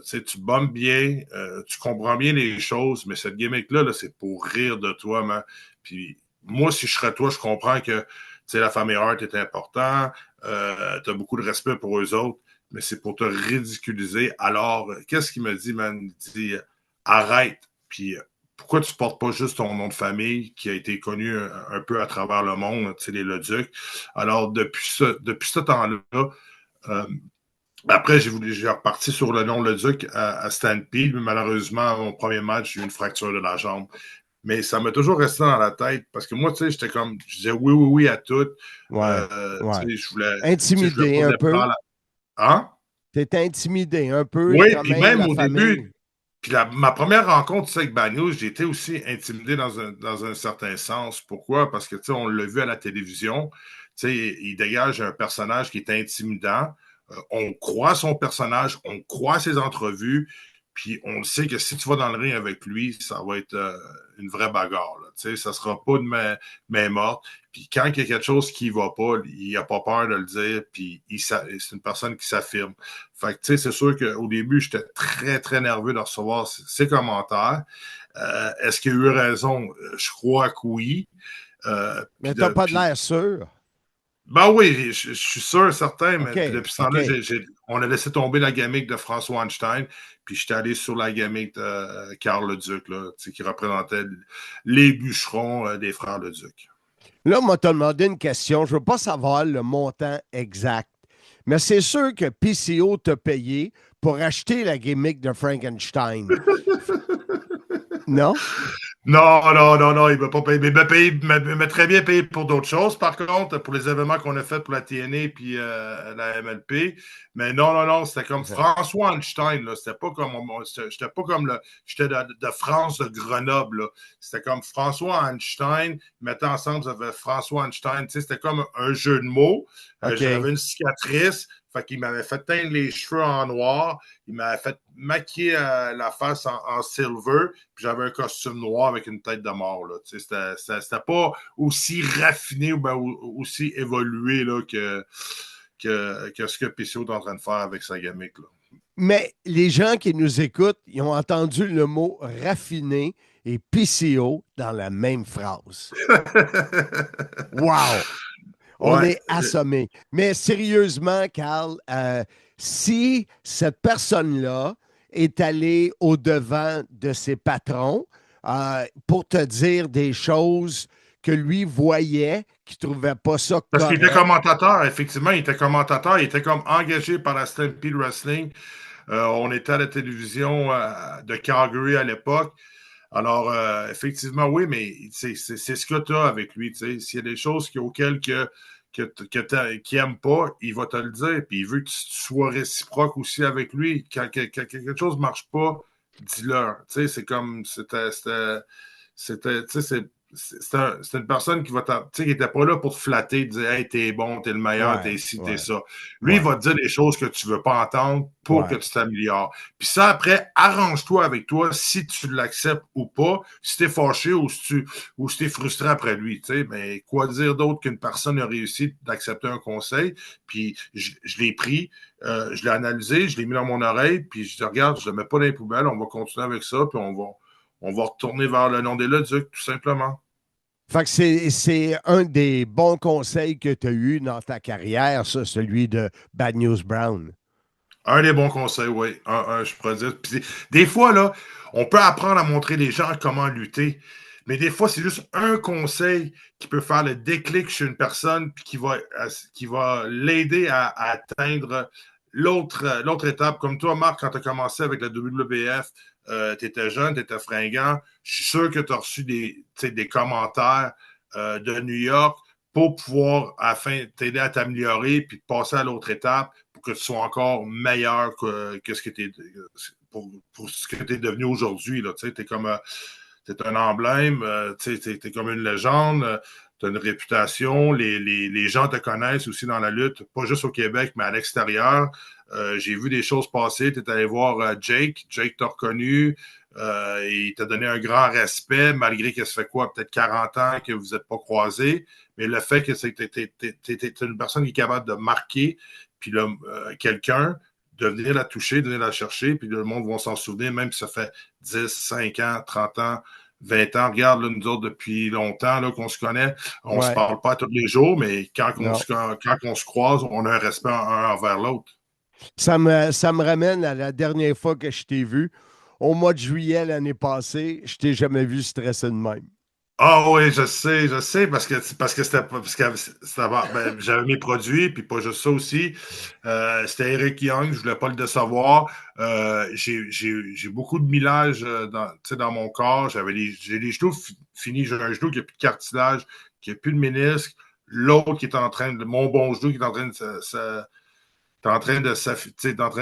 tu bombes bien, tu comprends bien les choses, mais cette gimmick-là, c'est pour rire de toi, man. Puis moi, si je serais toi, je comprends que la famille Hart est importante, tu as beaucoup de respect pour eux autres, mais c'est pour te ridiculiser. Alors, qu'est-ce qu'il me dit, man? Il dit, arrête, puis pourquoi tu portes pas juste ton nom de famille qui a été connu un peu à travers le monde, les Leduc? Alors, depuis ce temps-là, après, j'ai reparti sur le nom Leduc à Stampede, mais malheureusement, à mon premier match, j'ai eu une fracture de la jambe. Mais ça m'a toujours resté dans la tête parce que moi, je disais oui à tout. Ouais. Je voulais. Intimidé un peu. Hein? T'étais intimidé un peu. Oui, puis même au début. Puis ma première rencontre avec Bad News, j'ai été aussi intimidé dans un certain sens. Pourquoi? Parce que, on l'a vu à la télévision. Il dégage un personnage qui est intimidant. On croit son personnage, on croit ses entrevues. Puis on sait que si tu vas dans le ring avec lui, ça va être une vraie bagarre. Ça ne sera pas de main morte. Puis quand il y a quelque chose qui ne va pas, il n'a pas peur de le dire. Puis c'est une personne qui s'affirme. Fait que c'est sûr qu'au début, j'étais très, très nerveux de recevoir ses commentaires. Est-ce qu'il a eu raison? Je crois que oui. Mais tu n'as pas de l'air sûr. Ben oui, je suis sûr, certain, mais okay, depuis ce temps-là, on a laissé tomber la gimmick de François Einstein, puis j'étais allé sur la gimmick de Carl Leduc, là, qui représentait les bûcherons des frères Leduc. Là, moi, t'as demandé une question. Je ne veux pas savoir le montant exact, mais c'est sûr que PCO t'a payé pour acheter la gimmick de Frankenstein. Non? Non, il ne m'a pas payé. Il m'a très bien payé pour d'autres choses, par contre, pour les événements qu'on a fait pour la TNA et puis la MLP. Mais non, c'était comme François Einstein. Là. C'était pas comme j'étais de France, de Grenoble. Là. C'était comme François Einstein, mettant ensemble, ça fait François Einstein. C'était comme un jeu de mots. J'avais une cicatrice. Fait qu'il m'avait fait teindre les cheveux en noir. Il m'avait fait maquiller la face en silver. Puis j'avais un costume noir avec une tête de mort. Là. C'était pas aussi raffiné ou aussi évolué là, que ce que PCO est en train de faire avec sa gimmick. Là. Mais les gens qui nous écoutent, ils ont entendu le mot raffiné et PCO dans la même phrase. Wow! On est assommé. Mais sérieusement, Carl, si cette personne-là est allée au-devant de ses patrons pour te dire des choses que lui voyait, qu'il ne trouvait pas ça correct. Parce qu'il était commentateur, effectivement. Il était commentateur. Il était comme engagé par la Stampede Wrestling. On était à la télévision de Calgary à l'époque. Alors, effectivement, oui, mais c'est ce que tu as avec lui. S'il y a des choses auxquelles qu'il n'aime pas, il va te le dire. Puis il veut que tu sois réciproque aussi avec lui. Quand quelque chose ne marche pas, dis-le. C'est comme, c'est une personne qui va tu sais, qui n'était pas là pour te flatter, te dire hey, t'es bon, t'es le meilleur, t'es ci, t'es ça. Lui, il va te dire des choses que tu veux pas entendre pour que tu t'améliores. Puis ça, après, arrange-toi avec toi si tu l'acceptes ou pas, si t'es fâché ou si t'es frustré après lui. Tu sais, mais quoi dire d'autre qu'une personne a réussi d'accepter un conseil, puis je l'ai pris, je l'ai analysé, je l'ai mis dans mon oreille, puis je dis regarde, je le mets pas dans les poubelles, on va continuer avec ça, puis on va retourner vers le nom des Leduc, tout simplement. Fait que c'est un des bons conseils que tu as eu dans ta carrière, ça, celui de Bad News Brown. Un des bons conseils, oui. Je pourrais dire. Puis, des fois, là, on peut apprendre à montrer les gens comment lutter. Mais des fois, c'est juste un conseil qui peut faire le déclic chez une personne puis qui va l'aider à atteindre l'autre étape. Comme toi, Marc, quand tu as commencé avec la WWF, tu étais jeune, tu étais fringant. Je suis sûr que tu as reçu des commentaires de New York pour pouvoir, afin t'aider à t'améliorer puis de passer à l'autre étape pour que tu sois encore meilleur que ce que tu es pour ce que tu es devenu aujourd'hui. Tu es comme t'es un emblème, tu es comme une légende, tu as une réputation, les gens te connaissent aussi dans la lutte, pas juste au Québec, mais à l'extérieur. J'ai vu des choses passer, tu es allé voir Jake t'a reconnu, il t'a donné un grand respect, malgré que ça fait quoi, peut-être 40 ans que vous n'êtes pas croisés, mais le fait que t'es une personne qui est capable de marquer, puis quelqu'un, de venir la toucher, de venir la chercher, puis le monde va s'en souvenir, même si ça fait 10, 5 ans, 30 ans, 20 ans. Regarde, là, nous autres, depuis longtemps là, qu'on se connaît, on se parle pas tous les jours, mais quand on se croise, on a un respect un envers l'autre. Ça me ramène à la dernière fois que je t'ai vu. Au mois de juillet l'année passée, je t'ai jamais vu stressé de même. Ah oui, je sais, parce que j'avais mes produits, puis pas juste ça aussi. C'était Eric Young, je voulais pas le décevoir. J'ai beaucoup de millage dans mon corps. J'ai les genoux finis, j'ai un genou qui n'a plus de cartilage, qui n'a plus de ménisque. L'autre qui est en train de. Mon bon genou qui est en train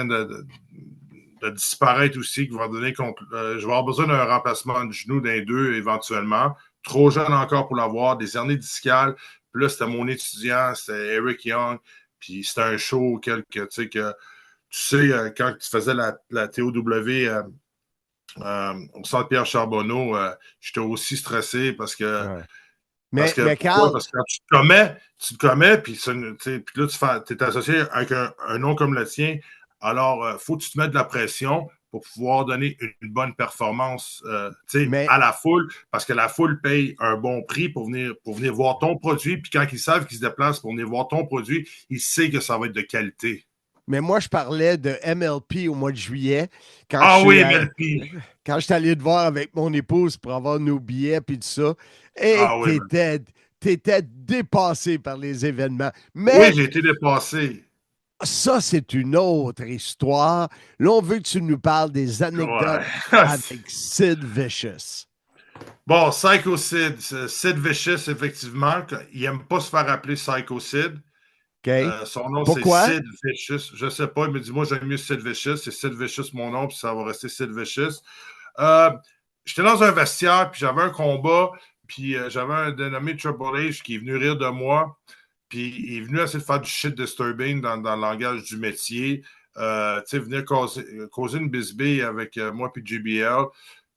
de disparaître aussi, qui va donner je vais avoir besoin d'un remplacement de genou d'un deux éventuellement. Trop jeune encore pour l'avoir, des hernies discales. Puis là, c'était mon étudiant, c'était Eric Young. Puis c'était un show tu sais, quand tu faisais la TOW au Centre Pierre Charbonneau, j'étais aussi stressé parce que. Ouais. Mais Carl, parce que quand tu te commets, puis là, tu es associé avec un nom comme le tien. Alors, faut que tu te mettes de la pression pour pouvoir donner une bonne performance à la foule, parce que la foule paye un bon prix pour venir voir ton produit. Puis quand ils savent qu'ils se déplacent pour venir voir ton produit, ils savent que ça va être de qualité. Mais moi, je parlais de MLP au mois de juillet. MLP! Quand je suis allé te voir avec mon épouse pour avoir nos billets et tout ça. Et t'étais dépassé par les événements. Mais oui, j'ai été dépassé. Ça, c'est une autre histoire. Là, on veut que tu nous parles des anecdotes avec Sid Vicious. Bon, Psycho Sid. Sid Vicious, effectivement, il n'aime pas se faire appeler Psycho Sid. Okay. Son nom, Pourquoi? c'est Sid Vicious. Je ne sais pas, il me dit, moi, j'aime mieux Sid Vicious. C'est Sid Vicious, mon nom, puis ça va rester Sid Vicious. J'étais dans un vestiaire, puis j'avais un combat, puis j'avais un dénommé Triple H qui est venu rire de moi. Puis il est venu essayer de faire du shit disturbing dans le langage du métier. Tu sais, venir causer une bisbille avec moi puis JBL.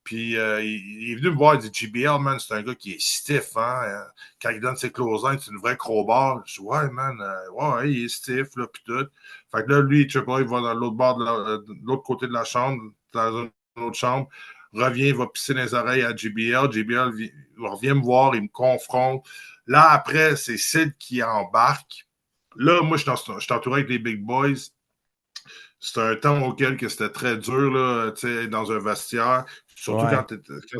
Puis il est venu me voir, il dit JBL, man, c'est un gars qui est stiff, hein. Quand il donne ses closings, c'est une vraie crowbar. Je dis, ouais, man, ouais, il est stiff, là, puis tout. Fait que là, lui, Triple H va dans l'autre bord de l'autre côté de la chambre, dans une autre chambre, revient, il va pisser dans les oreilles à JBL. JBL revient me voir, il me confronte. Là, après, c'est Sid qui embarque. Là, moi, je suis entouré avec des big boys. C'était un temps auquel que c'était très dur, là, dans un vestiaire. Surtout quand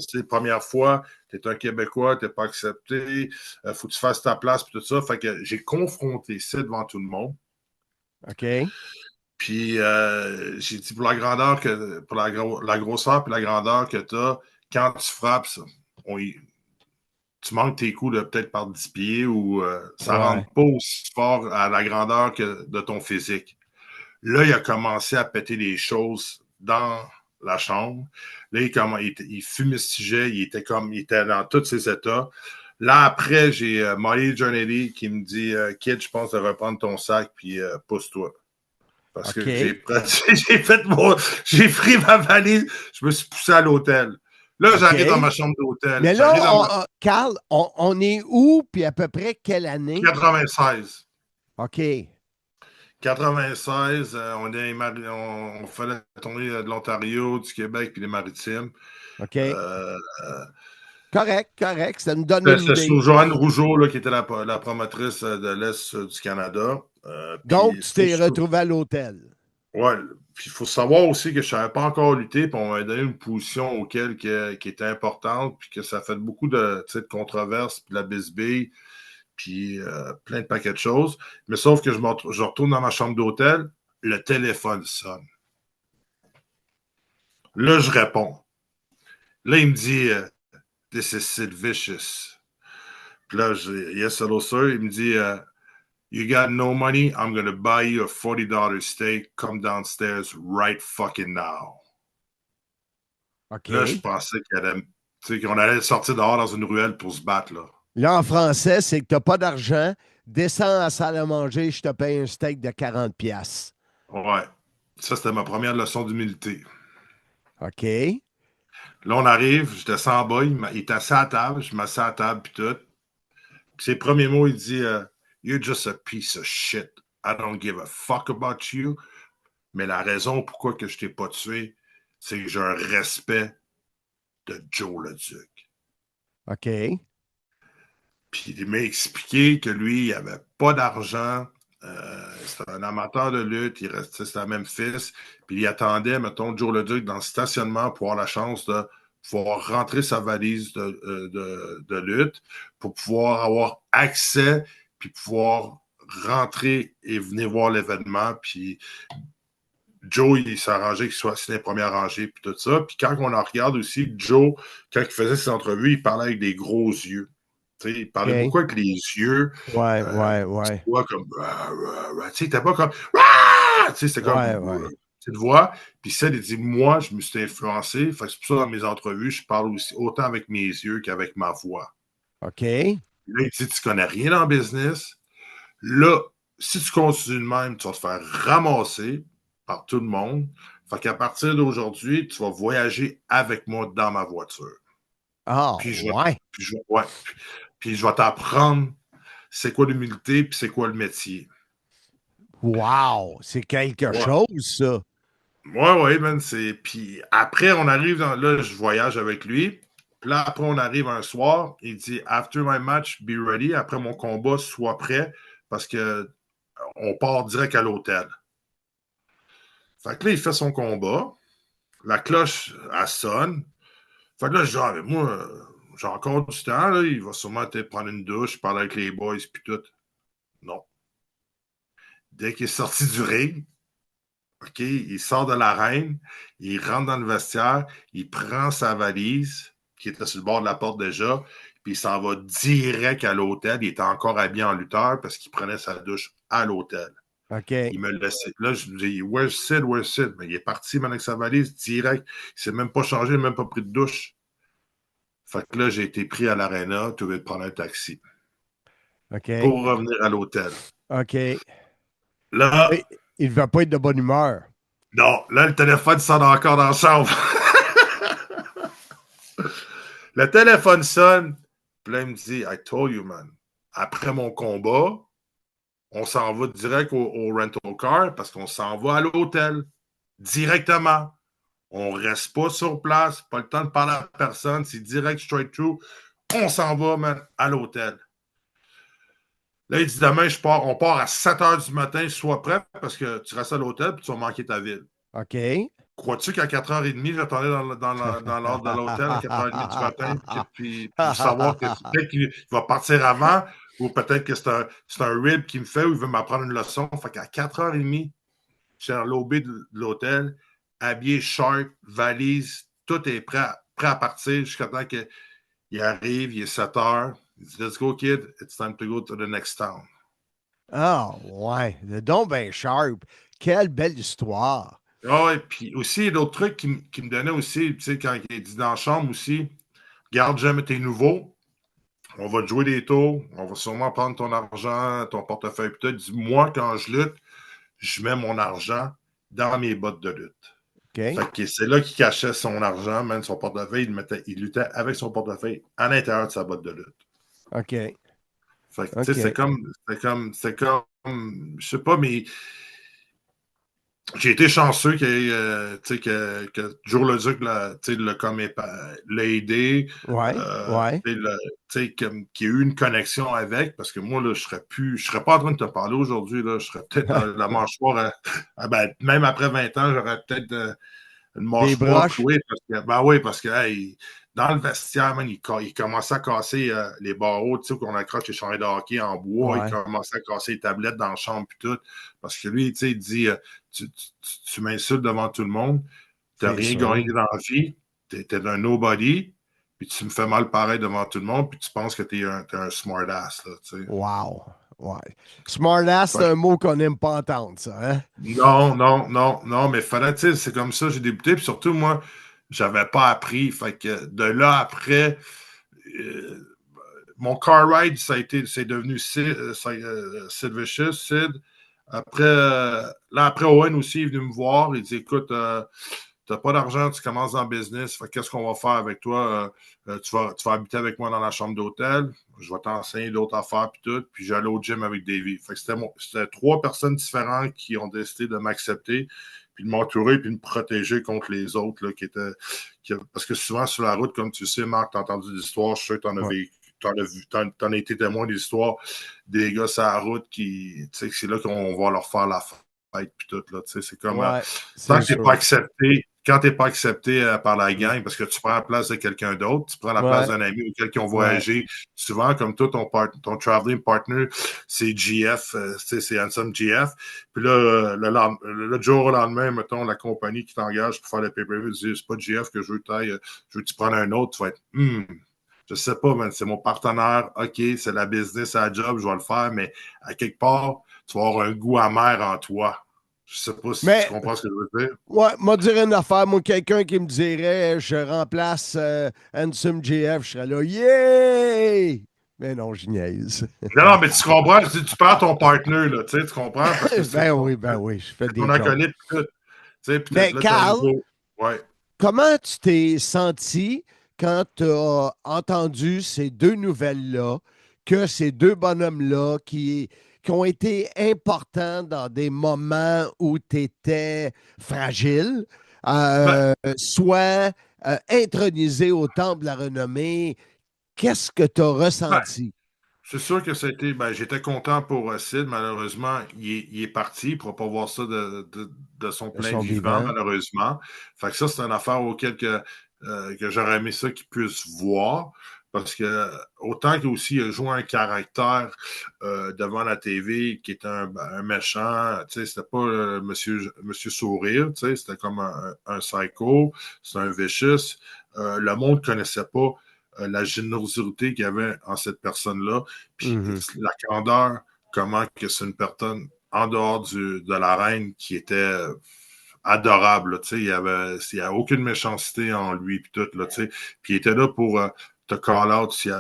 c'est les premières fois, tu es un Québécois, tu n'es pas accepté, faut que tu fasses ta place, puis tout ça. Fait que j'ai confronté Sid devant tout le monde. OK. Puis j'ai dit, pour la grandeur, pour la grosseur puis la grandeur que tu as, quand tu frappes, ça, tu manques tes coups de peut-être par 10 pieds ou ça rentre pas aussi fort à la grandeur que de ton physique. Là, il a commencé à péter des choses dans la chambre. Là, il fumistigeait, il était dans tous ses états. Là, après, j'ai Molly Journey qui me dit Kid, je pense de reprendre ton sac, puis pousse-toi. Parce que j'ai pris ma valise, je me suis poussé à l'hôtel. Là, j'arrive dans ma chambre d'hôtel. Mais là, Carl, on est où, puis à peu près quelle année? 96. OK. 96, on fallait tourner de l'Ontario, du Québec puis les Maritimes. OK. Correct. Ça nous donne une idée. C'est Joanne Rougeau là, qui était la promotrice de l'Est du Canada. Donc, tu t'es retrouvé à l'hôtel. Oui. Puis il faut savoir aussi que je ne savais pas encore lutter, puis on m'a donné une position auquel qui était importante, puis que ça fait beaucoup de controverses, puis de la bisbille, puis plein de paquets de choses. Mais sauf que je retourne dans ma chambre d'hôtel, le téléphone sonne. Là, je réponds. Là, il me dit This is Sid Vicious. Puis là, je dis Yes, hello, sir. Il me dit You got no money? I'm going to buy you a $40 steak. Come downstairs right fucking now. OK. Là, je pensais qu'on allait sortir dehors dans une ruelle pour se battre, là. Là, en français, c'est que tu n'as pas d'argent. Descends à la salle à manger, je te paye un steak de 40$. Ouais. Ça, c'était ma première leçon d'humilité. OK. Là, on arrive, je descends en bas, il est assis à la table, je m'assieds à la table, puis tout. Puis ses premiers mots, il dit You're just a piece of shit. I don't give a fuck about you. Mais la raison pourquoi que je t'ai pas tué, c'est que j'ai un respect de Joe Leduc. OK. Puis il m'a expliqué que lui, il n'avait pas d'argent. C'était un amateur de lutte. Il restait, c'était à Memphis. Puis il attendait, mettons, Joe Leduc dans le stationnement pour avoir la chance de pouvoir rentrer sa valise de lutte, pour pouvoir avoir accès, puis pouvoir rentrer et venir voir l'événement. Puis Joe, il s'est arrangé qu'il soit assis dans les premières rangées, puis tout ça. Puis quand on en regarde aussi, Joe, quand il faisait ses entrevues, il parlait avec des gros yeux. T'sais, il parlait beaucoup avec les yeux. Ouais. Tu vois, comme. Tu sais, t'as pas comme. C'était comme. Cette voix. Puis ça, il dit moi, je me suis influencé. Fait que c'est pour ça, dans mes entrevues, je parle aussi autant avec mes yeux qu'avec ma voix. OK. Là, il dit tu connais rien dans le business. Là, si tu continues de même, tu vas te faire ramasser par tout le monde. Fait qu'à partir d'aujourd'hui, tu vas voyager avec moi dans ma voiture. Ah, puis je vais t'apprendre c'est quoi l'humilité puis c'est quoi le métier. Wow! C'est quelque chose, ça. Ouais, man. Puis après, on arrive là, je voyage avec lui. Puis là, après, on arrive un soir. Il dit After my match, be ready. Après mon combat, sois prêt parce que on part direct à l'hôtel. Fait que là, il fait son combat. La cloche, elle sonne. Fait que là, je dis, mais moi, j'ai encore du temps, là. Il va sûrement peut-être prendre une douche, parler avec les boys, puis tout. Non. Dès qu'il est sorti du ring, OK, il sort de l'arène, il rentre dans le vestiaire, il prend sa valise, qui était sur le bord de la porte déjà, puis il s'en va direct à l'hôtel. Il était encore habillé en lutteur parce qu'il prenait sa douche à l'hôtel. OK. Il me laissait. Là, je me dis, where's Sid? Mais il est parti maintenant avec sa valise direct. Il ne s'est même pas changé, il n'a même pas pris de douche. Fait que là, j'ai été pris à l'aréna, tu veux prendre un taxi. OK. Pour revenir à l'hôtel. OK. Là. Il ne va pas être de bonne humeur. Non, là, le téléphone sonne encore dans la chambre. Le téléphone sonne. Puis là, il me dit, I told you, man. Après mon combat, on s'en va direct au rental car parce qu'on s'en va à l'hôtel. Directement. On ne reste pas sur place. Pas le temps de parler à personne. C'est direct, straight through. On s'en va, man, à l'hôtel. Là, il dit demain, on part à 7 h du matin, sois prêt parce que tu restes à l'hôtel et tu vas manquer ta ville. OK. Crois-tu qu'à 4h30, j'attendais dans l'ordre de l'hôtel à 4h30 du matin puis savoir que peut-être qu'il va partir avant ou peut-être que c'est un rib qu'il me fait ou il veut m'apprendre une leçon. Fait qu'à 4h30, je suis dans le lobby de l'hôtel, habillé, sharp, valise, tout est prêt à partir jusqu'à temps qu'il arrive, il est 7h. Il dit, let's go, kid. It's time to go to the next town. Ah, ouais. Le don ben sharp. Quelle belle histoire. Ah ouais, puis aussi, l'autre truc qui me donnait aussi, tu sais, quand il dit dans la chambre aussi, garde jamais tes nouveaux, on va te jouer des tours, on va sûrement prendre ton argent, ton portefeuille, puis tout. Dis, moi, quand je lutte, je mets mon argent dans mes bottes de lutte. OK. Fait que c'est là qu'il cachait son argent, même son portefeuille, il luttait avec son portefeuille à l'intérieur de sa botte de lutte. OK. Fait que, tu OK. sais, c'est comme, je sais pas, mais j'ai été chanceux que Joe Leduc l'a aidé. Ouais. Ouais. Qu'il y a eu une connexion avec, parce que moi, là, je serais pas en train de te parler aujourd'hui, là, je serais peut-être la mâchoire, même après 20 ans, j'aurais peut-être une mâchoire clouée, parce que hey, dans le vestiaire, man, il commençait à casser les barreaux, tu sais, qu'on accroche les chandails de hockey en bois, il commençait à casser les tablettes dans la chambre, puis tout, parce que lui, tu sais, il dit, tu m'insultes devant tout le monde, tu n'as rien gagné dans la vie, tu étais un nobody, puis tu me fais mal pareil devant tout le monde, puis tu penses que tu es un smart-ass, là, tu sais. Wow! Ouais. Smart-ass, c'est un mot qu'on n'aime pas entendre, ça, hein? Non, mais fallait, tu sais, c'est comme ça, j'ai débuté, puis surtout, moi, j'avais pas appris, fait que de là, après, mon car ride, c'est devenu Sid Vicious, Sid. Après, Owen aussi est venu me voir, il dit, écoute, t'as pas d'argent, tu commences en business, fait qu'est-ce qu'on va faire avec toi? Tu vas habiter avec moi dans la chambre d'hôtel, je vais t'enseigner d'autres affaires puis tout, puis j'allais au gym avec Davey. Fait que c'était 3 personnes différentes qui ont décidé de m'accepter, puis de m'entourer, puis de me protéger contre les autres, là, parce que souvent sur la route, comme tu sais, Marc, t'as entendu des histoires, je suis sûr que t'en as été témoin des histoires des gars sur la route qui, tu sais, c'est là qu'on va leur faire la fête puis tout, là, tu sais, c'est comme, tant que t'es pas accepté, quand t'es pas accepté par la gang, parce que tu prends la place de quelqu'un d'autre, tu prends la place d'un ami ou quelqu'un qui ont voyagé, souvent, comme toi, ton traveling partner, c'est GF, c'est Handsome GF, puis là, le jour au lendemain, mettons, la compagnie qui t'engage pour faire le pay-per-view dit, c'est pas GF que je veux que tu prennes un autre, tu vas être, je sais pas, man, c'est mon partenaire, OK, c'est la business, c'est la job, je vais le faire, mais à quelque part, tu vas avoir un goût amer en toi. Je sais pas si tu comprends ce que je veux dire. Ouais, moi, dire une affaire, moi, quelqu'un qui me dirait, je remplace Handsome GF, je serais là, yeah! Mais non, je niaise. Non, mais tu comprends, tu perds ton partner, là, tu comprends? Parce que ben oui, je fais des ton acolyte, tout. Mais Carl, comment tu t'es senti quand tu as entendu ces 2 nouvelles-là, que ces 2 bonhommes-là qui ont été importants dans des moments où tu étais fragile, soient intronisés au temple de la renommée, qu'est-ce que tu as ressenti? C'est sûr que ça a été. J'étais content pour Sid. Malheureusement, il est parti. Il ne pourra pas voir ça de son plein vivant, malheureusement. Fait que ça, c'est une affaire auquel que j'aurais aimé ça qu'il puisse voir. Parce que autant qu'il aussi a joué un caractère devant la TV qui était un méchant, tu sais, c'était pas Monsieur Sourire, tu sais, c'était comme un psycho, c'est un vicious. Le monde ne connaissait pas la générosité qu'il y avait en cette personne-là, puis la candeur, comment que c'est une personne en dehors de l'arène qui était adorable, tu sais, il y a aucune méchanceté en lui, puis tout, là, tu sais, puis il était là pour te call out si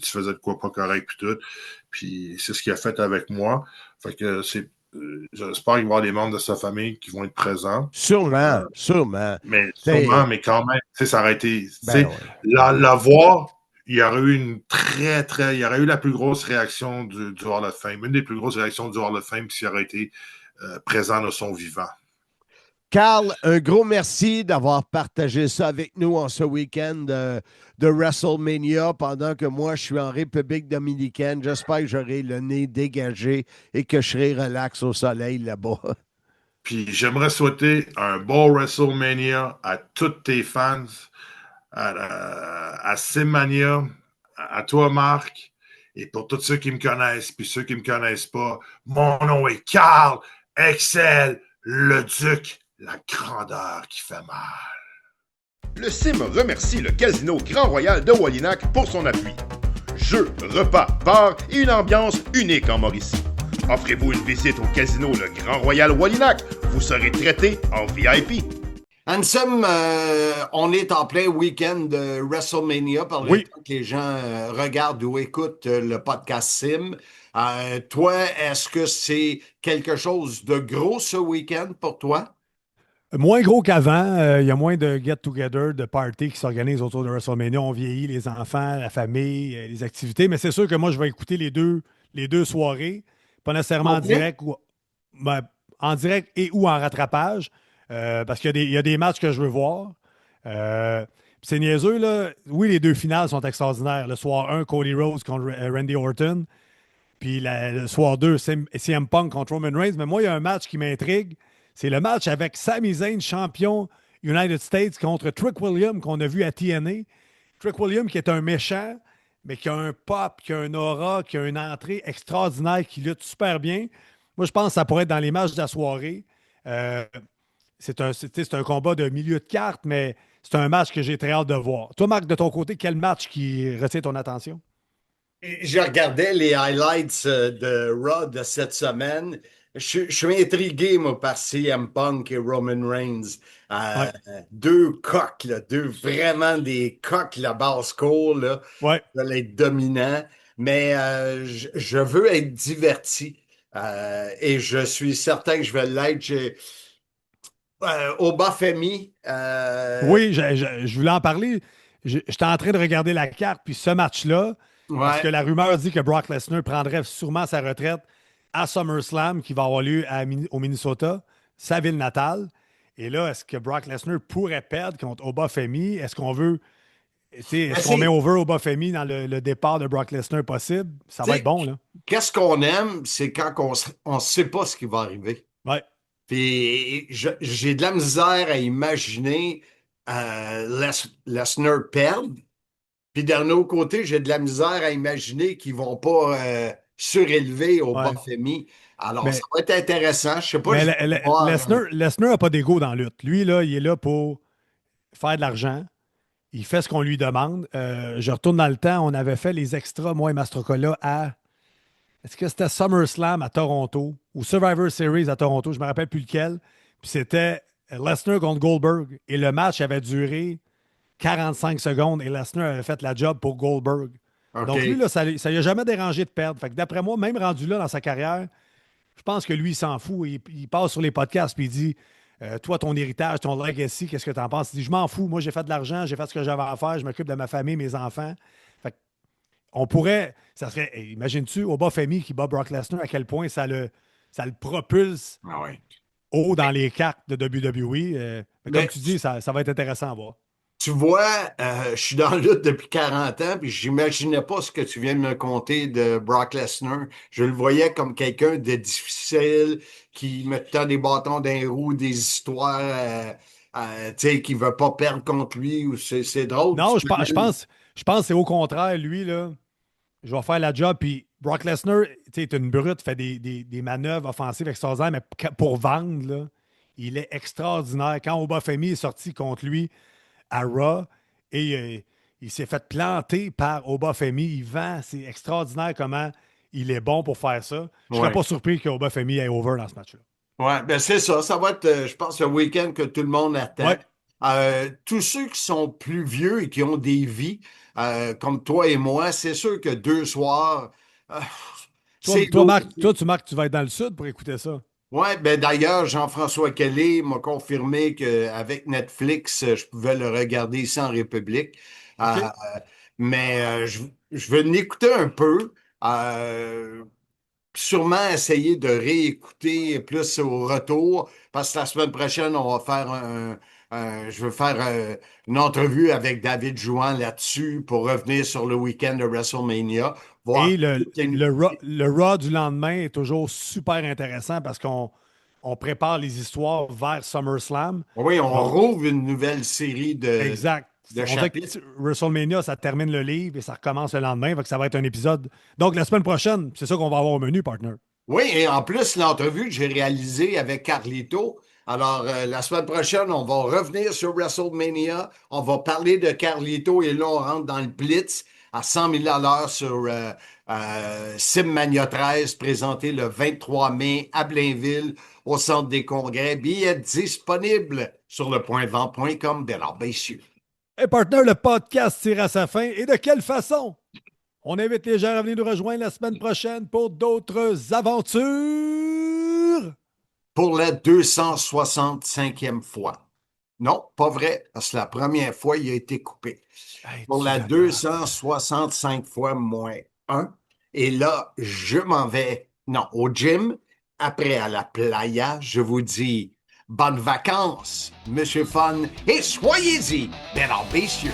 tu faisais de quoi pas correct, puis tout, puis c'est ce qu'il a fait avec moi, fait que j'espère qu'il va y avoir des membres de sa famille qui vont être présents. Sûrement. Mais sûrement, mais quand même, ça aurait été, la voir, il y aurait eu il y aurait eu la plus grosse réaction du Hall of Fame, une des plus grosses réactions du Hall of Fame s'il aurait été présent de son vivant. Carl, un gros merci d'avoir partagé ça avec nous en ce week-end de WrestleMania pendant que moi, je suis en République dominicaine. J'espère que j'aurai le nez dégagé et que je serai relax au soleil là-bas. Puis j'aimerais souhaiter un bon WrestleMania à tous tes fans, à Simmania, à toi, Marc, et pour tous ceux qui me connaissent, puis ceux qui ne me connaissent pas, mon nom est Carl Excel Leduc. La grandeur qui fait mal. Le CIM remercie le Casino Grand Royal de Wallinac pour son appui. Jeux, repas, bars et une ambiance unique en Mauricie. Offrez-vous une visite au casino Le Grand Royal Wallinac. Vous serez traité en VIP. Ansem, on est en plein week-end de WrestleMania par le temps que les gens regardent ou écoutent le podcast Sim. Toi, est-ce que c'est quelque chose de gros ce week-end pour toi? Moins gros qu'avant. Il y a moins de get-together, de parties qui s'organisent autour de WrestleMania. On vieillit, les enfants, la famille, les activités. Mais c'est sûr que moi, je vais écouter les deux soirées. Pas nécessairement en direct, en direct et ou en rattrapage. Parce qu'il y a des matchs que je veux voir. C'est niaiseux, là. Oui, les deux finales sont extraordinaires. Le soir 1, Cody Rhodes contre Randy Orton. Puis le soir 2, CM Punk contre Roman Reigns. Mais moi, il y a un match qui m'intrigue. C'est le match avec Sami Zayn, champion United States, contre Trick Williams, qu'on a vu à TNA. Trick Williams, qui est un méchant, mais qui a un pop, qui a un aura, qui a une entrée extraordinaire, qui lutte super bien. Moi, je pense que ça pourrait être dans les matchs de la soirée. C'est un combat de milieu de carte, mais c'est un match que j'ai très hâte de voir. Toi, Marc, de ton côté, quel match qui retient ton attention? Je regardais les highlights de Raw de cette semaine. Je suis intrigué, moi, par CM Punk et Roman Reigns. Deux coqs, là, vraiment des coqs, la basse cour, là. Ouais. Ça va être dominant. Mais je veux être diverti. Et je suis certain que je vais l'être. Au Bafemi. Oui, je voulais en parler. J'étais en train de regarder la carte, puis ce match-là, parce que la rumeur dit que Brock Lesnar prendrait sûrement sa retraite à SummerSlam, qui va avoir lieu au Minnesota, sa ville natale. Et là, est-ce que Brock Lesnar pourrait perdre contre Obafemi? Est-ce qu'on veut. Est-ce qu'on met over Obafemi dans le départ de Brock Lesnar possible? Ça va être bon, là. Qu'est-ce qu'on aime, c'est quand on ne sait pas ce qui va arriver. Ouais. Puis j'ai de la misère à imaginer Lesnar perdre. Puis d'un autre côté, j'ai de la misère à imaginer qu'ils ne vont pas surélever au Bafemi. Alors, ça va être intéressant. Je sais pas. Lesnar n'a pas d'ego dans la lutte. Lui, là, il est là pour faire de l'argent. Il fait ce qu'on lui demande. Je retourne dans le temps. On avait fait les extras, moi et Mastrocola, à. Est-ce que c'était SummerSlam à Toronto ou Survivor Series à Toronto? Je ne me rappelle plus lequel. Puis c'était Lesnar contre Goldberg. Et le match avait duré 45 secondes et Lesnar avait fait la job pour Goldberg. Okay. Donc lui, là, ça ne lui a jamais dérangé de perdre. Fait que d'après moi, même rendu là dans sa carrière, je pense que lui, il s'en fout. Il passe sur les podcasts et il dit toi, ton héritage, ton legacy, qu'est-ce que tu en penses? Il dit je m'en fous. Moi, j'ai fait de l'argent, j'ai fait ce que j'avais à faire, je m'occupe de ma famille, mes enfants. Fait que on pourrait, ça serait, imagines-tu, Obafemi qui bat Brock Lesnar, à quel point ça le propulse haut dans les cartes de WWE. Comme tu dis, ça va être intéressant à voir. Tu vois, je suis dans la lutte depuis 40 ans, puis j'imaginais pas ce que tu viens de me conter de Brock Lesnar. Je le voyais comme quelqu'un de difficile, qui mettait des bâtons dans les roues, des histoires, tu sais, qui veut pas perdre contre lui. Ou c'est drôle. Non, je pense que c'est au contraire. Lui, là, je vais faire la job, puis Brock Lesnar, tu sais, est une brute, fait des manœuvres offensives extraordinaires, mais pour vendre, là, il est extraordinaire. Quand Obafemi est sorti contre lui à Raw et il s'est fait planter par Obafemi. Il vend. C'est extraordinaire comment il est bon pour faire ça. Je ne serais pas surpris qu'Obafemi ait over dans ce match-là. Oui, ben c'est ça. Ça va être, je pense, un week-end que tout le monde attend. Ouais. Tous ceux qui sont plus vieux et qui ont des vies, comme toi et moi, c'est sûr que 2 soirs. Toi, Marc, tu vas être dans le sud pour écouter ça. Oui, ben d'ailleurs, Jean-François Kelly m'a confirmé qu'avec Netflix, je pouvais le regarder ici en République. Okay. Mais je veux l'écouter un peu. Sûrement essayer de réécouter plus au retour, parce que la semaine prochaine, on va faire je veux faire une entrevue avec David Jouan là-dessus pour revenir sur le week-end de WrestleMania. Et le Raw du lendemain est toujours super intéressant parce qu'on prépare les histoires vers SummerSlam. Oui, on rouvre une nouvelle série de. Exact. De chapitres. WrestleMania, ça termine le livre et ça recommence le lendemain. Donc ça va être un épisode. Donc, la semaine prochaine, c'est ça qu'on va avoir au menu, partner. Oui, et en plus, l'entrevue que j'ai réalisée avec Carlito. Alors, la semaine prochaine, on va revenir sur WrestleMania. On va parler de Carlito et là, on rentre dans le blitz à 100 000 $ sur Simmania 13, présenté le 23 mai à Blainville, au Centre des Congrès. Billets disponibles sur lepointdevente.com. Alors, messieurs. Hey, partner, le podcast tire à sa fin. Et de quelle façon? On invite les gens à venir nous rejoindre la semaine prochaine pour d'autres aventures. Pour la 265e fois. Non, pas vrai, parce que la première fois, il a été coupé. Hey, Pour la 265 fois moins 1. Et là, je m'en vais, non, au gym, après à la playa. Je vous dis bonnes vacances, Monsieur Fun, et soyez-y, mesdames, messieurs.